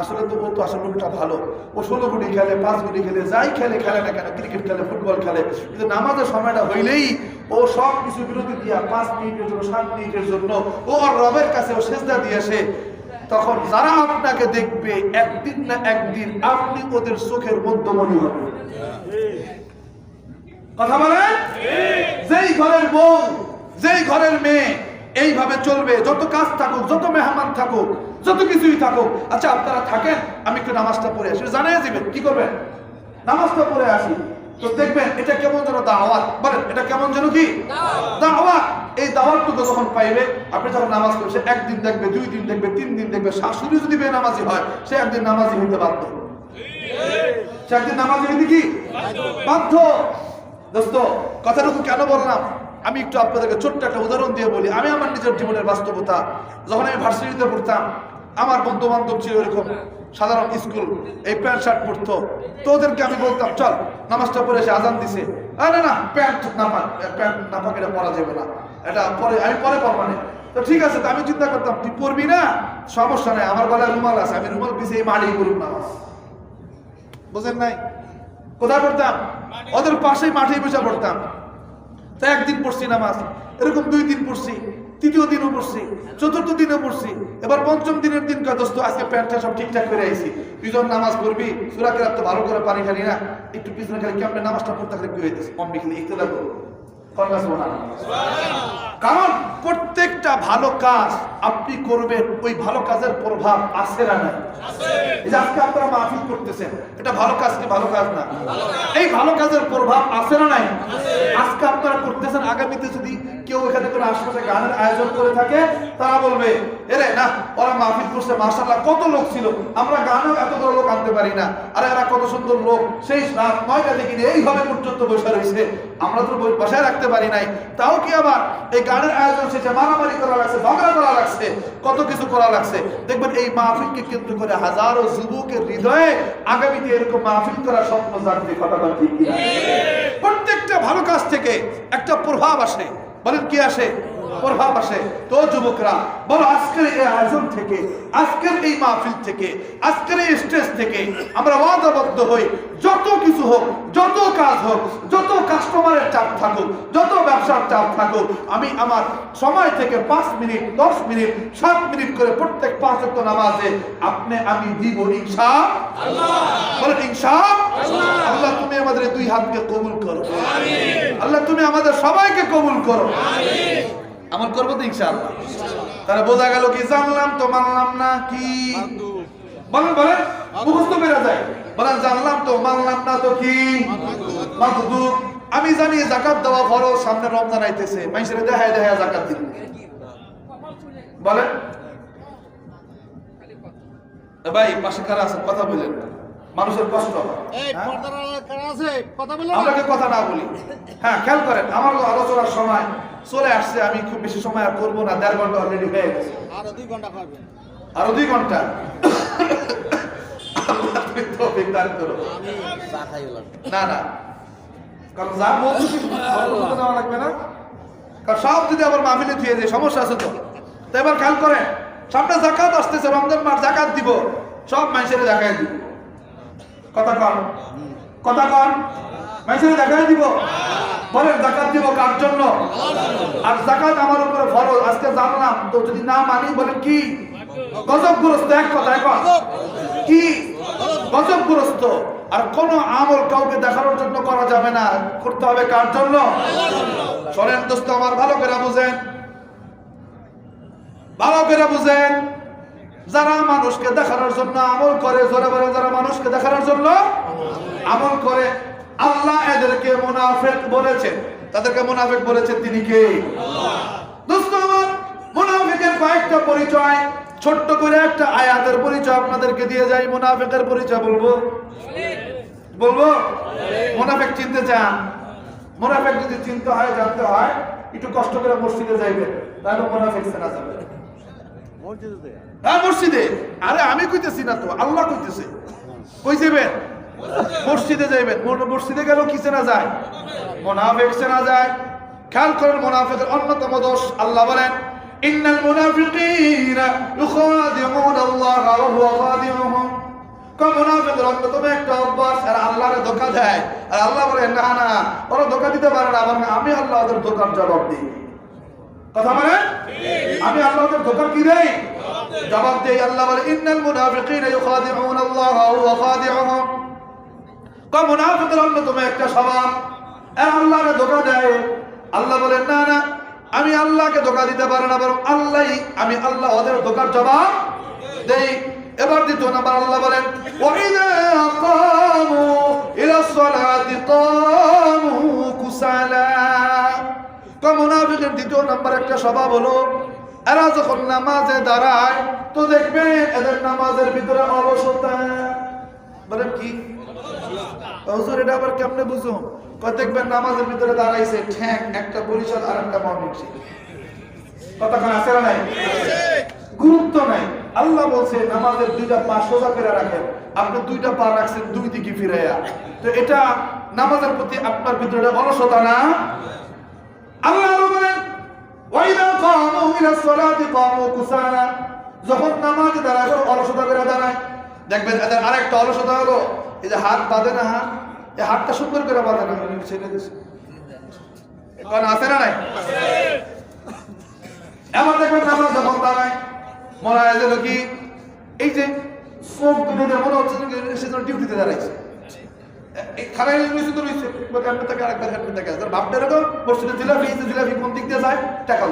আসলে তো ও তো আসলে লোকটা ভালো, ও 16 গুটি খেলে, 5 গুটি খেলে, যাই খেলে না কেন, ক্রিকেট খেলে, ফুটবল খেলে, কিন্তু নামাজের সময়টা হইলেই ও সব কিছু বিরতি দিয়া 5 মিনিটের জন্য, 7 মিনিটের জন্য ও আর রবের কাছে ও সেজদা দিয়ে আসে। তখন যারা আপনাকে দেখবে একদিন না একদিন আপনি ওদের চোখের মধ্যমণি হবে। কথা বলেন? যেই ঘরের বউ, যেই ঘরের মেয়ে এইভাবে চলবে, যত কাজ থাকুক, যত মেহমান থাকুক, যত কিছুই থাকুক, আচ্ছা আপনারা থাকেন, আমি একটু নামাজটা পড়ে আসি, জানাই যাবেন, কি করবেন? নামাজটা পড়ে আসি। তো দেখবেন এটা কেমন যেন দাওয়াত, বলেন এটা কেমন যেন কি দাওয়াত। এই দাওয়াতটুকু যখন পাইবে, আপনি যখন নামাজ পড়বে, সে একদিন দেখবে, 2 দিন দেখবে, 3 দিন দেখবে। শাশুড়ি যদি বেনামাজি হয়, সে একদিন নামাজি হইতে বাধ্য। সে একদিন নামাজি হইতে কি বাধ্য। দোস্ত, কথাটুকু কেন বললাম? আমি একটু আপনাদেরকে ছোট্ট একটা উদাহরণ দিয়ে বলি। আমি আমার নিজের জীবনের বাস্তবতা, যখন আমি ভার্সিটিতে পড়তাম, আমার বন্ধু বান্ধব ছিল এরকম সাধারণ স্কুল, এই প্যান্ট শার্ট পরতো। তো ওদেরকে আমি বলতাম, চল নামাজটা পড়ে এসে আজান দিছে, না না প্যান্ট না পাক এটা পরা যাবে না, এটা পরে আমি পরে পরবো না। তো ঠিক আছে, তো আমি চিন্তা করতাম, তুই পড়বি না, সমস্যা নাই, আমার গলায় রুমাল আছে, আমি রুমাল পিছিয়ে মাড়ি করুন নামাজ। বুঝেন নাই? কোথায় পড়তাম? ওদের পাশেই মাঠেই বসে পড়তাম। তো একদিন পড়ছি নামাজ, এরকম 2 দিন পড়ছি, 3য় দিনও পড়ছি, 4র্থ দিনও পড়ছি। এবার 5ম দিনের দিন কয়, দোস্ত আজকে প্যান্টটা সব ঠিকঠাক করে আইছি, তুই যখন নামাজ পড়বি সূরা কিরাত তো ভালো করে পারি খালি না, একটু পিছনে খালি কেমনে নামাজটা পড়তে খালি কি হইতেছে কম বিখলি ইখতিলাফ করবো। কারণ প্রত্যেকটা ভালো কাজ আপনি করবেন, ওই ভালো কাজের প্রভাব আছে না নাই? এই যে আজকে আপনারা মাহফিল করতেছেন, এটা ভালো কাজ কি ভালো কাজ না? এই ভালো কাজের প্রভাব আছে না নাই? আজকে আপনারা করতেছেন, আগামীতে যদি কেউ এখানে কোনো আশেপাশে গানের আয়োজন করে থাকে, তারা বলবে, এরে না ওরা মাহফিল করছে, মাশাআল্লাহ কত লোক ছিল, আমরা গানেও এতগুলো লোক আনতে পারি না, আর এরা কত সুন্দর লোক, সেই রাত 9টা থেকে এইভাবে পর্যন্ত বসে রয়েছে, আমরা তো বসায় রাখতে পারি নাই। তাও কি আবার এই গানের আয়োজন শেষে মারামারি করা লাগছে, ঝগড়া করা লাগছে, কত কিছু করা লাগছে। দেখবেন এই মাহফিলকে কেন্দ্র করে হাজারো যুবকের হৃদয়ে আগামীতে এরকম মাহফিল করার স্বপ্ন জাগবে। কথা বলতে কি প্রত্যেকটা ভালো কাজ থেকে একটা প্রভাব আসে। বলেন কি আসে? প্রভাব আসে। তো যুবকরা বলো, আজকের এই আয়োজন থেকে, আজকের এই মাহফিল থেকে, আজকের এই স্টেজ থেকে আমরা ওয়াদাবদ্ধ হই, যত কিছু হোক, যত কাজ হোক, যত কাস্টমারের চাপ থাকুক, যত ব্যবসার চাপ থাকুক, আমি আমার সময় থেকে 5 মিনিট, 10 মিনিট, 7 মিনিট করে প্রত্যেক 5 ওয়াক্ত নামাজে আমি দিব ইনশাআল্লাহ। বলেন ইনশাআল্লাহ। আল্লাহ তুমি আমাদের 2 হাতকে কবুল করো, আল্লাহ তুমি আমাদের সবাইকে কবুল করো। আমল করবো তো ইনশাআল্লাহ। তারা বোঝা গেল কি? জানলাম তো মানলাম না, কি বলেন? বলেন মুখস্থ বেরা যায়। বলেন জানলাম তো মানলাম না তো কি মাদুদ। আমি জানি যাকাত দেওয়া ফরজ, সামনে রমজান আইতেছে, মানুষের দেখায় দেখায় যাকাত দিন। বলেন ভাই, পাশে কারা আছেন? কথা বলেন, মানুষের কষ্ট হয়। আমরা কথা না বলি। হ্যাঁ, খেয়াল করেন, আমার আলোচনার সময় চলে আসছে, আমি খুব বেশি সময় আর করবো না, 1.5 ঘন্টা অলরেডি হয়ে গেছে। আরো 2 ঘন্টা করবেন? আরো 2 ঘন্টা? না না, কারণ যা বলছি দেওয়া লাগবে না, কারণ সব যদি আবার মাহফিলে দিয়ে যায় সমস্যা আছে তো। তো এবার খেয়াল করেন, সামনে যাকাত আসতেছে, রমজান মাস, যাকাত দিব, সব মানুষের দেখায় দিব। কথা কন, কথা কন, মানুষের দেখায় দিব। বলেন যাকাত দিব কার জন্য? আর যাকাত আমার উপরে ফরজ, আজকে জানলাম তো, যদি না মানি বলেন কি গজবগ্রস্ত। এক কথা এখন কি গজবগ্রস্ত। আর কোন আমল কাউকে দেখানোর জন্য করা যাবে না, করতে হবে কার জন্য? শোনেন দোস্ত আমার, ভালো করে বুঝেন, ভালো করে বুঝেন। যারা মানুষকে দেখানোর জন্য আমল করে, জোরে বলে, যারা মানুষকে দেখানোর জন্য আমল করে, আল্লাহ এদেরকে মুনাফিক বলেছেন। তাদেরকে মুনাফিক বলেছেন তিনি কে? দোস্ত আমার, মুনাফিকের কয়েকটা পরিচয়, ছোট্ট করে একটা আয়াতের পরিচয় আপনাদেরকে দিয়ে যাই। মুনাফিকের পরিচয় বলবো? বলবো? মুনাফিক চিনতে চান? মুনাফিক যদি চিনতে হয়, জানতে হয়, একটু কষ্ট করে মসজিদে যাইবেন, তাহলে মুনাফিক চেনা যাবে। হ্যাঁ মসজিদে। আরে আমি কইতেছি না তো, আল্লাহ কইতেছে। কই যাবেন? মসজিদে যাইবেন। মসজিদে গেলেও কি চেনা যায়? মুনাফিক চেনা যায়। খেয়াল করেন, মুনাফিকের অন্যতম দোষ, আল্লাহ বলেন ইন্নাল মুনাফিকিনা ইউখাদিউনা আল্লাহ ওয়া হুয়া খাদিউহুম। কোন মুনাফিকের অন্যতম একটা অভ্যাস, আর আল্লাহরে ধোঁকা দেয়। আর আল্লাহ বলেন না না, ওরা ধোঁকা দিতে পারে না, আমি আল্লাহ ওদের ধোঁকার জবাব দিই। কথা বলেন, আমি আল্লাহ ওদের ধোঁকার কি দেই? জবাব দেই আল্লাহ বলে ইন্নাল মুনাফিকিনা ইউখাদিউনা আল্লাহ ওয়া হুয়া খাদিউহুম কোন মুনাফিকের অন্যতম একটা স্বভাব আল্লাহকে ধোঁকা দেয় আল্লাহ বলেন না না আমি আল্লাহকে ধোঁকা দিতে পারি না বরং আমি আল্লাহ ওদের ধোঁকার জবাব দেই এবার দ্বিতীয় নাম্বার আল্লাহ বলেন ওয়াইদা কামু ইলা সলাতি কামু কুসালা কোন মুনাফিকের দ্বিতীয় নাম্বার একটা স্বভাব হলো এরা যখন নামাজে দাঁড়ায় তো দেখবে এদের নামাজের ভিতরে অলসতা বলেন কি হুজুর এটা আবার কেমনে বুঝুম কত দেখবেন নামাজের ভিতরে দাঁড়াইছে ঠ্যাং একটা বরিশাল আর একটা মর্নিং শিখ কতক্ষণ আছে না নাই গুরুত্ব নাই আল্লাহ বলছে নামাজের দুইটা পা সোজা করে রাখেন আপনি দুইটা পা রাখছেন দুই দিকে ফিরাইয়া তো এটা নামাজের প্রতি আপনার ভিতরে অলসতা না আল্লাহ বলেন ওয়াইদা কামু ইলা সলাতি কামু কুসালা যখন নামাজে দাঁড়ায় অলসতা করে দাঁড়ায় দেখবেন এদের আরেকটা অলসতা হলো এই যে হাত বাঁধে না এই হাতটা সুন্দর করে বাঁধে না ছেড়ে দিছে কোন আছে না নাই এমন দেখবেন নামাজ যখন দাঁড়ায় মনে হয় যেন কি এই যে চোখ দুটো মনে হচ্ছে সেজন্য ডিউটিতে দাঁড়াইছে খারাই রয়েছে তো রয়েছে ক্যাম্পে থেকে আরেকবার ক্যাম্পে থেকে ভাবটা এরকম মসজিদে জিলাপি কোন দিক দিয়ে যায় টাকা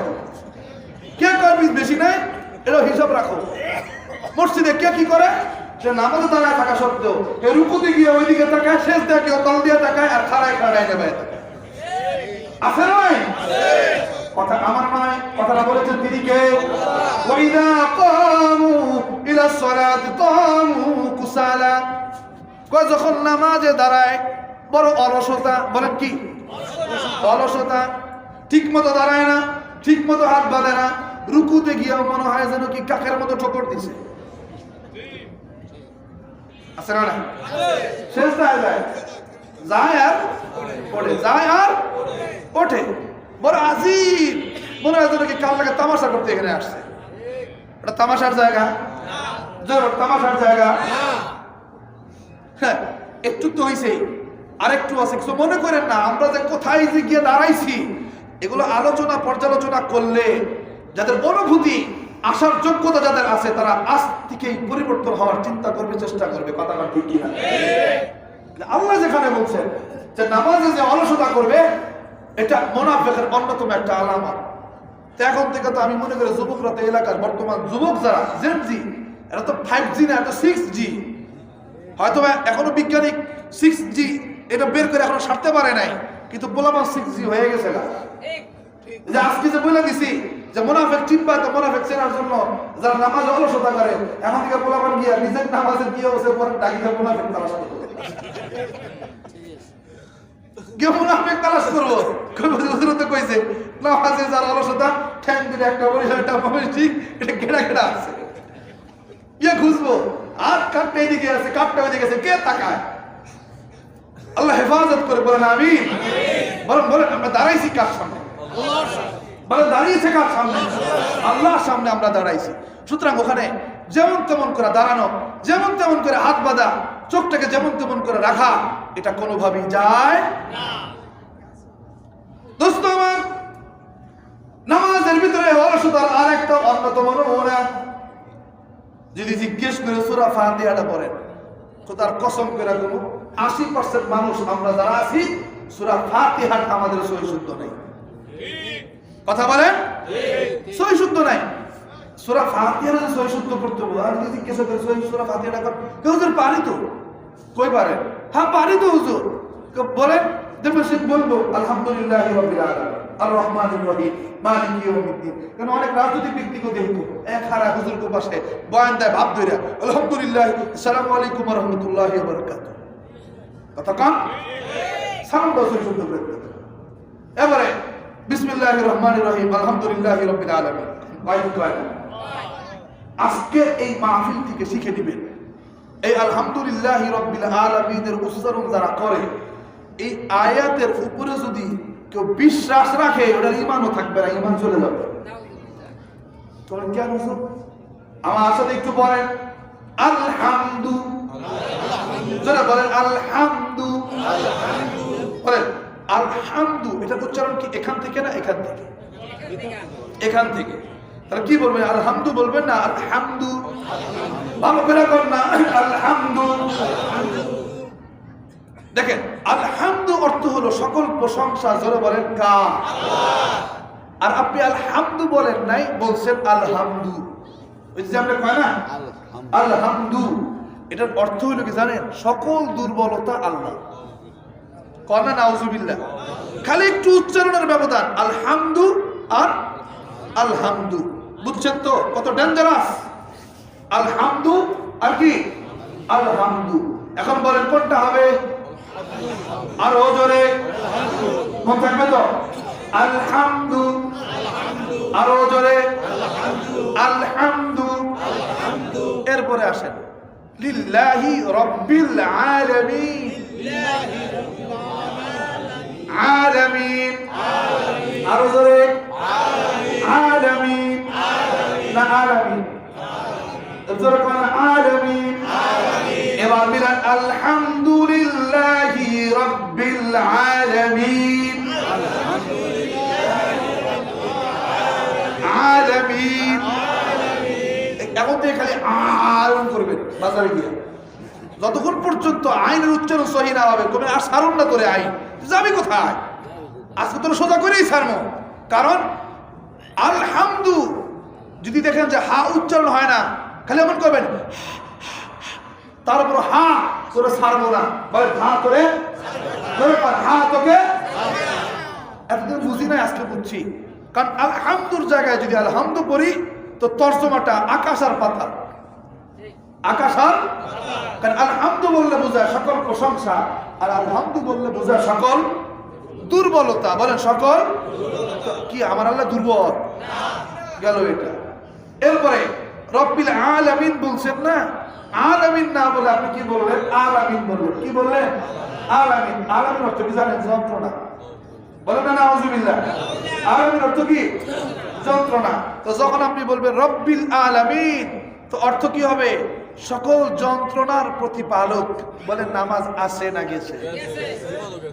কে করবি বেশি নাই এটা হিসাব রাখো মসজিদে কে কি করে সে নামাজে দাঁড়ায় থাকা সত্ত্বেও এই রুকুতে গিয়ে ওইদিকে তাকায় শেষ দিয়ে কেউ তল দিয়ে তাকায় আর খাড়ায় নেবে আছে নয় কথা আমার নয় কথাটা বলেছেন তিনি কে ওয়াইদা কামু ইলা সলাতি কামু কুসালা যখন নামাজে দাঁড়ায় বড় অলসতা বলেন কি অলসতা ঠিক মতো দাঁড়ায় না ঠিক মতো হাত বাঁধে না রুকুতে গিয়েও মনে হয় যেন কি কাকের মতো ঠোকর দিছে আছে না শেষ যায় আর পড়ে যায় আর ওঠে বড় আজিব মনে হয় যেন কি কাল লাগে তামাশা করতে এখানে আসছে এটা তামাশার জায়গা জোর তামাশার জায়গা হ্যাঁ একটু তো হয়েছে আরেকটু আছে কিছু মনে করেন না আমরা যে কোথায় যে গিয়ে দাঁড়াইছি এগুলো আলোচনা পর্যালোচনা করলে যাদের অনুভূতি আসার যোগ্যতা যাদের আছে তারা আজ থেকেই পরিবর্তন হওয়ার চিন্তা করবে চেষ্টা করবে কথাটা ঠিক কিনা আল্লাহ যেখানে বলছেন যে নামাজে যে অলসতা করবে এটা মুনাফিকের অন্যতম একটা আলামত তো এখন থেকে তো আমি মনে করি যুবকরা তো এলাকার বর্তমান যুবক যারা জেনজি এরা তো 5G না এটা 6G হয়তো এখনো বৈজ্ঞানিক 6G এটা বের করে এখনো সারতে পারে নাই কিন্তু পোলাপান 6G হয়ে গেছে না যে আজকে যে বলে দিছি যে মুনাফিক চিনবা তো মুনাফিক চেনার জন্য যারা নামাজে অলসতা করে এখন থেকে পোলাপান গিয়া নিজের নামাজে গিয়ে বসে পরে ডাকিতে মুনাফিক তালাশ করবে কেউ মুনাফিক তালাশ করবো হুজুরতে কইছে নামাজে যারা অলসতা ঠ্যাং দিলে একটা বরিশাল একটা ঠিক এটা ঘেরা ঘেরা আছে ইয়ে খুঁজবো আর কাঠটা এদিকে আছে কাঠটা ওইদিকে আছে কে তাকায় আল্লাহ হেফাজত করে বলেন আমিন বলেন আমরা দাঁড়াইছি কার সামনে বলে দাঁড়িয়েছে কার সামনে আল্লাহর সামনে আমরা দাঁড়াইছি সুতরাং ওখানে যেমন তেমন করে দাঁড়ানো যেমন তেমন করে হাত বাঁধা চোখটাকে যেমন তেমন করে রাখা এটা কোনোভাবেই যায় না দোস্ত আমার নামাজের ভিতরে অলসতার আর একটা অন্যতম নমুনা যদি জিজ্ঞেস করে সূরা ফাতিহাটা পড়েন খোদার কসম করে বলবো 80% মানুষ আমরা যারা আছি সূরা ফাতিহাটা আমাদের সহি শুদ্ধ নাই কথা বলেন সহি শুদ্ধ নাই সূরা ফাতিহাটা সহি শুদ্ধ করতে হবে আর যদি জিজ্ঞেস করে সূরা ফাতিহাটা কর হুজুর পারি তো কই পারে হ্যাঁ পারি তো হুজুর বলেন দেখবেন সে বলবো আলহামদুলিল্লাহি রাব্বিল আলামিন আর রহমানির রহিম মালিক ইয়াউমিদ্দিন কেন অনেক রাজনৈতিক ব্যক্তিকে দেখতো এক হারা হুজুরকে পাশে বয়ান দেয় ভাব ধরে আলহামদুলিল্লাহ আসসালামু আলাইকুম ওয়া রাহমাতুল্লাহি ওয়া বারাকাতুহু কথা কাম সালাম দাও শুদ্ধ করে এবারে বিসমিল্লাহির রহমানির রহিম আলহামদুলিল্লাহি রাব্বিল আলামিন আজকে এই মাহফিল থেকে শিখে দিবেন এই আলহামদুলিল্লাহি রাব্বিল আলামিনের উচ্চারণ যারা করে এই আয়াতের উপরে যদি কেউ বিশ্বাস রাখে ওটার ঈমানও থাকবে না ঈমান চলে যাবে তোমরা কেন হুজুর আমার সাথে একটু বলেন আলহামদু যারা বলেন আলহামদু বলেন আলহামদু এটা উচ্চারণ কি এখান থেকে না এখান থেকে এখান থেকে তাহলে কি বলবেন? আলহামদু বলবেন না আলহামদু? ভালো করে কর না আলহামদু। দেখেন আলহামদু অর্থ হলো সকল প্রশংসা, জোরে বলেন কার? আর আপনি আলহামদু বলেন নাই, বলছেন আলহামদু। ওই যে আমরা কয় না আলহামদু, এটার অর্থ হলো কি জানেন? সকল দুর্বলতা আল্লাহ। কনা নাউজুবিল্লাহ। খালি একটু উচ্চারণের ব্যবধান, আলহামদু আর আলহামদু। বুঝছেন তো কত ডেঞ্জারাস? আলহামদু আর কি আলহামদু। এখন বলেন কোনটা হবে? আরো জোরে মন থাকবে তো? আলহামদু। আরো জোরে আলহামদু। এরপরে আসেন লিল্লাহি রাব্বিল আলামিন। আলামিন। আরো জোরে আলামিন। না আলামিন, জোরে কোন আলামিন। এবার মিলান আলহামদুলিল্লাহি রাব্বিল আলামিন। আলামিন। এখন থেকে খালি আরম করবেন বাজারে গিয়ে, যতক্ষণ পর্যন্ত আইনের উচ্চারণ সহি না হবে। তুমি আর সারুন না তোরে আইন যাবি কোথায়? আজকে তোর সোজা করেই ছাড়বো। কারণ আলহামদু যদি দেখেন যে হা উচ্চারণ হয় না, খালি এমন করবেন তার উপর হা তোরে ছাড়বো না। বলে হা তোরে হা তোকে। এতদিন বুঝি নাই, আজকে বুঝছি। কারণ আলহামদুর জায়গায় যদি আলহামদু পড়ি তো তর্জমাটা আকাশ আর পাতাল। আকাশ আর, কারণ আলহামদু বললে বোঝায় সকল প্রশংসা, আর আলহামদু বললে বোঝায় সকল দুর্বলতা। বলেন সকল কি? আমার আল্লাহ দুর্বল গেল এটা। এরপরে রব্বিল আলামিন বলছেন না, আলামিন না বলে আপনি কি বললেন? আলামিন বললেন। কি বললেন? আলামিন। আলামিন অর্থ কি জানেন? যন্ত্রণা। বলেন না নাউজুবিল্লাহ। আলামিন অর্থ কি? যন্ত্রণা। তো যখন আপনি বলবেন রব্বিল আলামিন, তো অর্থ কি হবে? সকল যন্ত্রণার প্রতিপালক। বলেন নামাজ আসে না গেছে?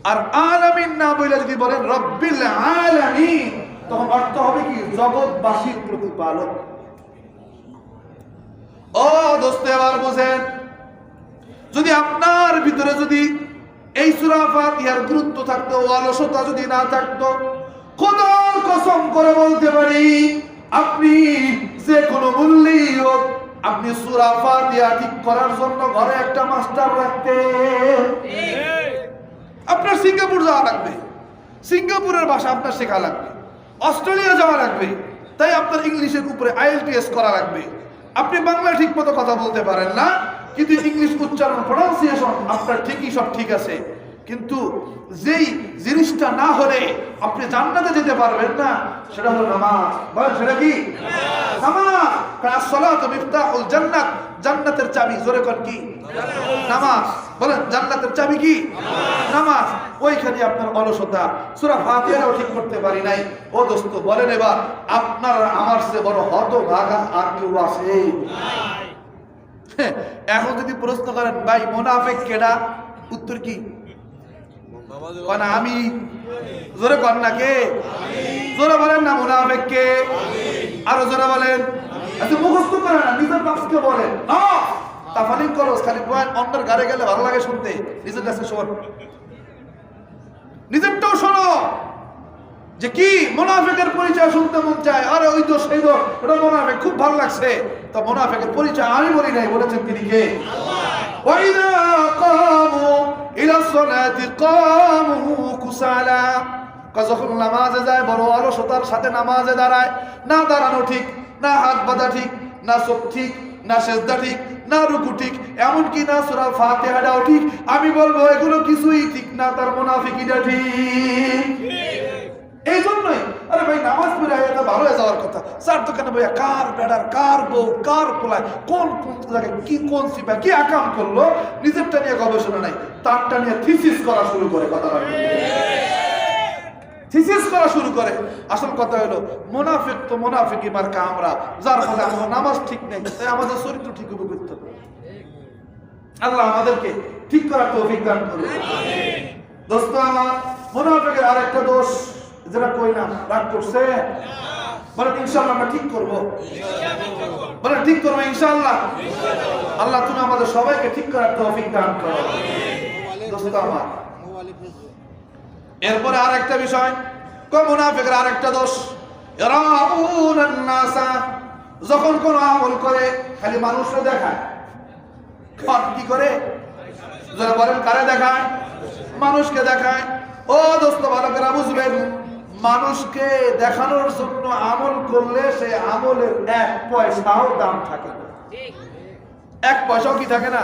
আর আলামিন না বলে যদি বলেন রব্বিল আলামিন, তখন অর্থ হবে কি? জগৎবাসীর প্রতিপালক। ও দোস্ত এবার বোঝেন, যদি আপনার ভিতরে যদি এই সূরা ফাতিহার গুরুত্ব থাকতো, অলসতা যদি না থাকতো, খোদার কসম করে বলতে পারি আপনি যে কোনো মূল্যেই হোক আপনি সূরা ফাতিহা ঠিক করার জন্য ঘরে একটা মাস্টার রাখতেন। আপনার সিঙ্গাপুর যাওয়া লাগবে, সিঙ্গাপুরের ভাষা আপনার শেখা লাগবে, অস্ট্রেলিয়া যাওয়া লাগবে, তাই আপনার ইংলিশের উপরে IELTS করা লাগবে। আপনি বাংলা ঠিক মতো কথা বলতে পারেন না, কিন্তু ইংলিশ উচ্চারণ প্রনাউন্সিয়েশন আপনার ঠিকই সব ঠিক আছে। কিন্তু যেই জিনিসটা না হলে আপনি জান্নাতে যেতে পারবেন না, সেটা হলো নামাজ। বলেন সেটা কি? নামাজ। কারণ সালাতু মিফতাহুল জান্নাত, জান্নাতের চাবি। জোরে কোন কি? নামাজ। বলেন জান্নাতের চাবি কি? নামাজ। ওইখানে আপনার অলসতা, সূরা ফাতিহাও ঠিক করতে পারি নাই। ও দোস্ত বলেন এবার আপনার আমার চেয়ে বড় হতভাগা আর কেউ আছে? এখন যদি প্রশ্ন করেন ভাই মুনাফিক কেডা, উত্তর কি? না আমি। জোরে কর না কে? জোরে বলেন না মুনাফিক কে? আরো জোরে বলেন। আচ্ছা মুখস্থ করে না, নিজের নফসকে বলেন না। তাফালিং করো খালি বয়ান, অন্যের গাড়ি গেলে ভালো লাগে শুনতে, নিজের কাছে শোন, নিজেরটাও শোনো। যে কি মুনাফিকের পরিচয় শুনতে মন চায়, আরে ওই তো সেই তো ওটা মুনাফিক, খুব ভালো লাগছে। তো মুনাফিকের পরিচয় আমি বলি নাই, বলেছেন তিনি কে? ওয়াইদা কামু ইলা সলাতি কামু কুসালা। যখন নামাজে যায় বড় অলসতার সাথে নামাজে দাঁড়ায়। না দাঁড়ানো ঠিক, না হাত বাঁধা ঠিক, না চোখ ঠিক, না সেজদা ঠিক, না রুকু ঠিক, এমনকি না সূরা ফাতিহাটাও ঠিক। আমি বলবো এগুলো কিছুই ঠিক না, তার মুনাফিকিটা ঠিক। এই জন্যই আরে ভাই নামাজ পড়ে এটা ভালো হয়ে যাওয়ার কথা। স্যার দোকানে ভাইয়া কার বেড়ার, কার বউ, কার পোলায়, কোন জায়গায় কি কোন সিপা কি আকাম করলো, নিজেরটা নিয়ে গবেষণা নাই, তারটা নিয়ে থিসিস করা শুরু করে। কথা থিসিস করা শুরু করে। আসল কথা হলো মুনাফিক তো মুনাফিকই মার্কা আমরা, যার ফলে আমাদের নামাজ ঠিক নেই, তাই আমাদের চরিত্র ঠিক হবে করতে হবে। আল্লাহ আমাদেরকে ঠিক করার তৌফিক দান করুন। দোস্ত আমার মুনাফিকের আরেকটা দোষ যেটা কই না, রাগ করছে বলেন ইনশাআল্লাহ আমরা ঠিক করব, বলেন ঠিক করবো ইনশাআল্লাহ। আল্লাহ তুমি আমাদের সবাইকে ঠিক করার তৌফিক দান করো। দোস্ত আমার, এরপরে আরেকটা বিষয়, মুনাফিকরা আরেকটা দোষ, ইয়ারাউনান নাসা, যখন কোন আমল করে খালি মানুষকে দেখায়। কি করে? যারা বলেন কারে দেখায়? মানুষকে দেখায়। ও দোস্ত ভালো করে বুঝবেন, মানুষকে দেখানোর জন্য আমল করলে সে আমলের এক পয়সাও দাম থাকে না। এক পয়সাও কি থাকে না?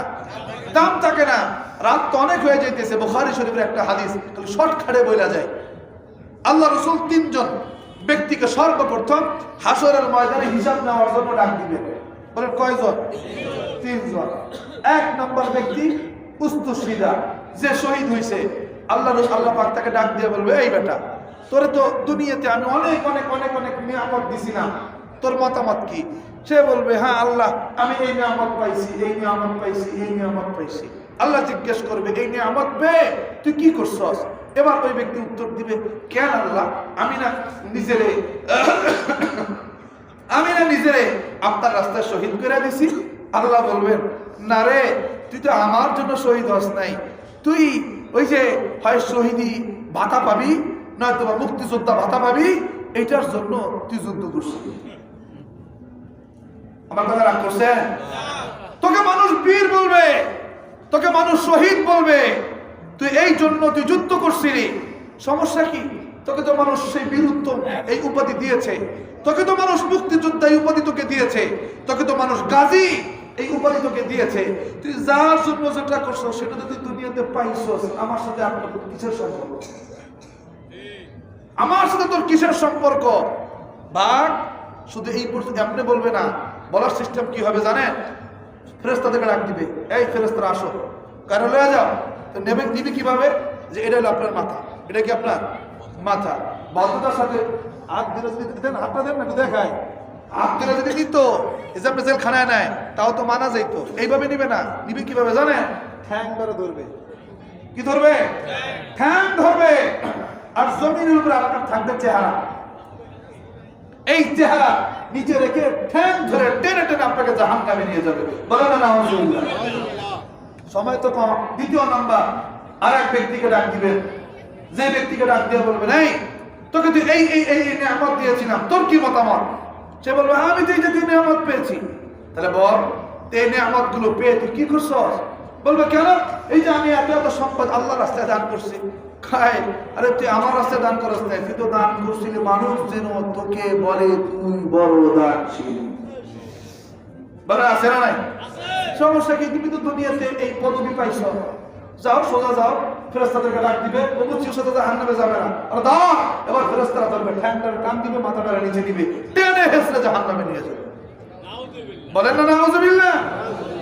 দাম থাকে না। রাত তো অনেক হয়ে যাইতেছে। বুখারী শরীফের একটা হাদিস শর্টকাটে বলা যায়, আল্লাহ রাসূল তিনজন ব্যক্তিকে সর্বপ্রথম হাসরের ময়দানে হিসাব নেওয়ার জন্য ডাক দিবেন। বলেন কয়জন? তিনজন। এক নম্বর ব্যক্তি উস্তুশহিদা, যে শহীদ হয়েছে। আল্লাহ পাক তাকে ডাক দিয়ে বলবে, এই বেটা, তোরে তো দুনিয়াতে আমি অনেক অনেক অনেক অনেক নিয়ামত দিছিলাম, তোর মতামত কি? সে বলবে, হ্যাঁ আল্লাহ, আমি এই নিয়ামত পাইছি, এই নিয়ামত পাইছি, এই নিয়ামত পাইছি। আল্লাহ জিজ্ঞেস করবে, এই নিয়ামত পেয়ে তুই কি করছস? এবার ওই ব্যক্তি উত্তর দিবে, কেন আল্লাহ, আমি না নিজেরে আপনার রাস্তায় শহীদ করে দিছি। আল্লাহ বলবেন, না রে, তুই তো আমার জন্য শহীদ হস নাই, তুই ওই যে হয় শহীদি ভাতা পাবি, নয়তো বা মুক্তিযোদ্ধা ভাতা পাবি, এইটার জন্য তুই যুদ্ধ করছিস। আমার কথা রাগ করছেন? তোকে মানুষ বীর বলবে, তোকে মানুষ শহীদ বলবে, তুই এই জন্য তুই যুদ্ধ করছিলি। সমস্যা কি? তোকে তো মানুষ সেই বীরুত্তম এই উপাধি দিয়েছে, তোকে তো মানুষ মুক্তিযোদ্ধা এই উপাধি তোকে দিয়েছে, তোকে তো মানুষ গাজী এই উপাধি তোকে দিয়েছে। তুই যার জন্য যেটা করছো সেটা তুই দুনিয়াতে পাইছস, আমার সাথে আপনার কিসের সম্পর্ক? আমার সাথে তোর কিসের সম্পর্ক? ভাগ শুধু এই আপনি বলবে না, বলার সিস্টেম কি হবে জানেন? ফেরেশতাদেরকে ডাক দিবে, এই ফেরেশতারা আসো, কারো লয়ে যাও। তো নেবে দিবি কিভাবে? যে এটা হলো আপনার মাথা, এটা কি আপনার মাথা। বদ্ধতার সাথে হাত দিলে যদি দিতেন, হাতটা দেন না, দেখায় হাত দিলে যদি দিত, এই যে আপনি জেলখানায় নেয়, তাও তো মানা যাইতো। এইভাবে নিবে না, নিবে কিভাবে জানেন? ঠ্যাং ধরে ধরবে। কি ধরবে? ঠ্যাং ধরবে। আর জমিনের উপরে আপনার থাকবে চেহারা, এই চেহারা নিচে রেখে ঠ্যাং ধরে টেনে টেনে আপনাকে জাহান্নামে নিয়ে যাবে। বলেন না নাউজুবিল্লাহ। সময় তো কম। দ্বিতীয় নাম্বার, আর এক ব্যক্তিকে ডাক দিবেন, যে ব্যক্তিকে ডাক দিয়ে বলবেন, এই তোকে তুই এই এই এই নিয়ামত দিয়েছিলাম, তোর কি মতামত? সে বলবে, আমি তো এই যে নিয়ামত পেয়েছি। তাহলে বল, এই নিয়ামত গুলো পেয়ে তুই কি করছস? বলবে, কেন? এই যে আমি এত এত সম্পদ আল্লাহ রাস্তায় দান করছি। খায়, আরে তুই আমার রাস্তায় দান করস নাই, তুই তো দান করছিলি মানুষ যেন তোকে বলে তুই বড় দানশীল। বলে আছে না নাই? সমস্যা কি? তুমি তো দুনিয়াতে এই পদবি পাইছ, যাও সোজা যাও, ফেরেশতাদেরকে ডাক দিবে, অবশ্যই সাথে জাহান্নামে যাবে না। আর দাও, এবার ফেরেশতারা ধরবে, ঠ্যাংটার কান দিবে, মাথাটা নিচে দিবে, টেনে হেসড়ে জাহান্নামে নিয়ে যাবে। বলেন না নাউজুবিল্লাহ।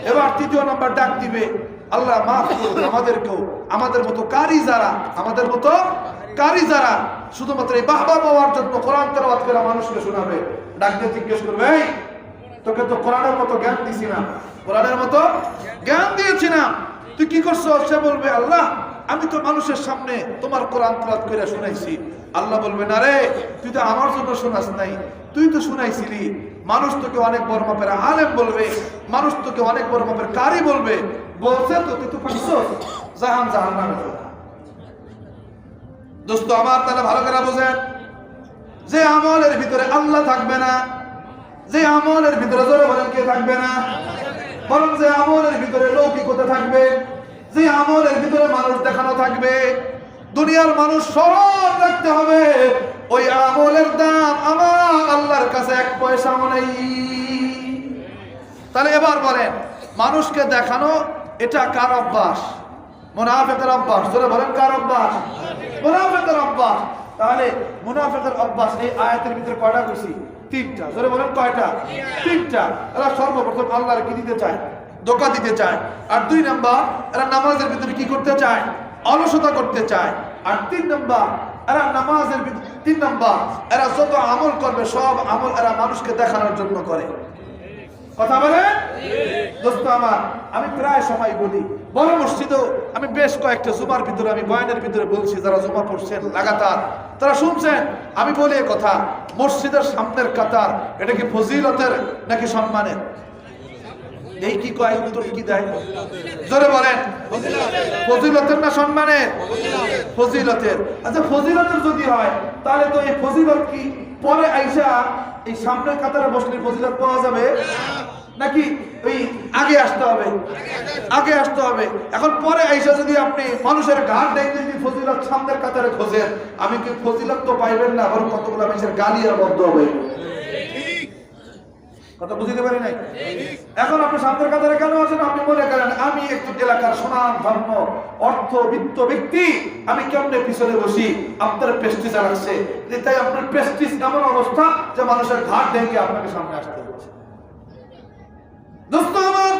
এবার তৃতীয় নাম্বার ডাক দিবে, আল্লাহ মাফ করুন আমাদেরকেও, আমাদের মতো কারি যারা শুধুমাত্র এই বাহবা পাওয়ার জন্য কোরআন তেলাওয়াত করে মানুষকে শোনাবে। ডাক দিয়ে জিজ্ঞেস করবে, এই তোকে তো কোরআনের মতো জ্ঞান দিছি না, কোরআনের মতো জ্ঞান দিয়েছি না, তুই কি করছো? সে বলবে, আল্লাহ আমি তো মানুষের সামনে তোমার কোরআন তেলাওয়াত করে শুনাইছি। আল্লাহ বলবে, না রে, তুই তো আমার জন্য শোনাস নাই, তুই তো শুনাইছিলি। মানুষ তোকে অনেক বড় মাপের আলেম বলবে, মানুষ তোকে অনেক বড় মাপের কারি বলবে, বলছে তো তুই তো পাইছস জাহান্নামে যাবে। দোস্ত আমার, তাহলে ভালো করে বুঝেন, যে আমলের ভিতরে আল্লাহ থাকবে না, যে আমলের ভিতরে জোরে বলেন কে থাকবে না, বরং যে আমলের ভিতরে লৌকিকতা থাকবে, যে আমলের ভিতরে মানুষ দেখানো থাকবে, দুনিয়ার মানুষ স্মরণ রাখতে হবে ওই আমলের দাম আমার আল্লাহর কাছে এক পয়সাও নেই। তাহলে এবার বলেন, মানুষকে দেখানো এটা কার অভ্যাস? মুনাফিকের অভ্যাস। জোরে বলেন কার অভ্যাস? মুনাফিকের অভ্যাস। তাহলে মুনাফিকের অভ্যাস এই আয়াতের ভিতরে কয়টা কইছি? তিনটা। জোরে বলেন কয়টা? তিনটা। এরা সর্বপ্রথম আল্লাহর কি দিতে চায়? ধোঁকা দিতে চায়। আর দুই নাম্বার, এরা নামাজের ভিতরে কি করতে চায়? অলসতা করতে চায়। আর তিন নাম্বার, এরা নামাজের ভিতরে এরা যত আমল করবে সব আমল এরা মানুষকে দেখানোর জন্য করে। কথা বলে দোস্ত আমার, আমি প্রায় সময় বলি, বড় মসজিদেও আমি বেশ কয়েকটা জুমার ভিতরে, আমি বয়ানের ভিতরে বলছি, যারা জুমা পড়ছেন লাগাতার, তারা শুনছেন, আমি বলি এ কথা, মসজিদের সামনের কাতার এটা কি ফজিলতের নাকি সম্মানের? এই কি কয়, উত্তর কি দেয়? জোরে বলেন, ফজিলতের না সম্মানের? ফজিলতের। আচ্ছা, ফজিলতের যদি হয় তাহলে তো এই ফজিলত কি পরে আইসা এই সামনের কাতারে বসলে ফজিলত পাওয়া যাবে নাকি ওই আগে আসতে হবে? আগে আসতে হবে। এখন পরে আইসা যদি আপনি মানুষের ঘাট দেখতে যদি ফজিলত সামনের কাতারে খোঁজেন, আমি কি ফজিলত তো পাইবেন না, বরং কতগুলো মানুষের গালি আর বদ্ধ হবে। কথা বুঝতে পারি নাই? এখন আপনি সামনের কাতারে কেন আছেন? আপনি মনে করেন আমি একটু এলাকার সমান ধর্ম অর্থবিত্ত ব্যক্তি, আমি কেমনে পিছনে বসি, আপনার প্রেস্টিজ লাগছে, তাই আপনার প্রেস্টিজ এমন অবস্থা যে মানুষের ঘাট দেখে আপনাকে সামনে আসতে হচ্ছে। দোস্ত আমার,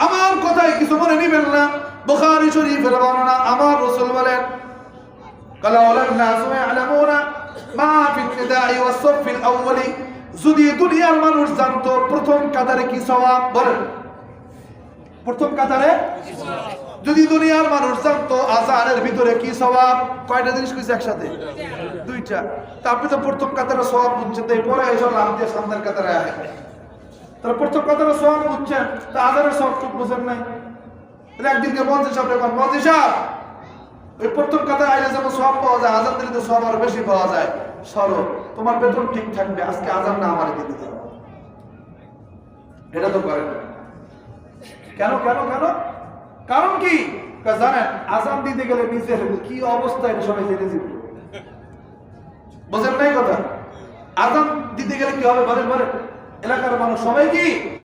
আমার কথায় কিছু মনে নিবেন না, বুখারী শরীফের বর্ণনা, আমার রাসূল বলেন, কালা ওয়ালান নাসু ইয়ালামুনা মা ফিল নিদাই ওয়াস সাফিল আউয়ালি, যদি দুনিয়ার মানুষ জানতো প্রথম কাতারে কি সওয়াব, বলেন প্রথম কাতারে যদি দুনিয়ার মানুষ জানতো আযানের ভিতরে কি সওয়াব, কয়টা জিনিস কইছে একসাথে? দুইটা। তা আপনি তো প্রথম কাতারে সওয়াব বুঝছেন, তাই পরে এসে লাভ দিয়ে সামনের কাতারে আয়, তাহলে প্রথম কাতারে সওয়াব বুঝছেন, তা আযানের সওয়াব তো বুঝেন নাই। তাহলে একদিনকে মঞ্জে সাহেব এখন মঞ্জে সাহেব ওই প্রথম কাতারে আইলে যেমন সওয়াব পাওয়া যায়, আযান দিলে তো সওয়াব আরো বেশি পাওয়া যায়। সরো, তোমার বেতন ঠিক থাকবে, আজকে আযান না আমারে দিতে দাও। এটা তো করেন না। কেন কেন কেন? কারণ কি জানেন? আযান দিতে গেলে নিজের কি অবস্থা এটা সবাই জেনে যাবে। বোঝেন নাই কথা? আযান দিতে গেলে কি হবে বলেন বলেন? এলাকার মানুষ সবাই কি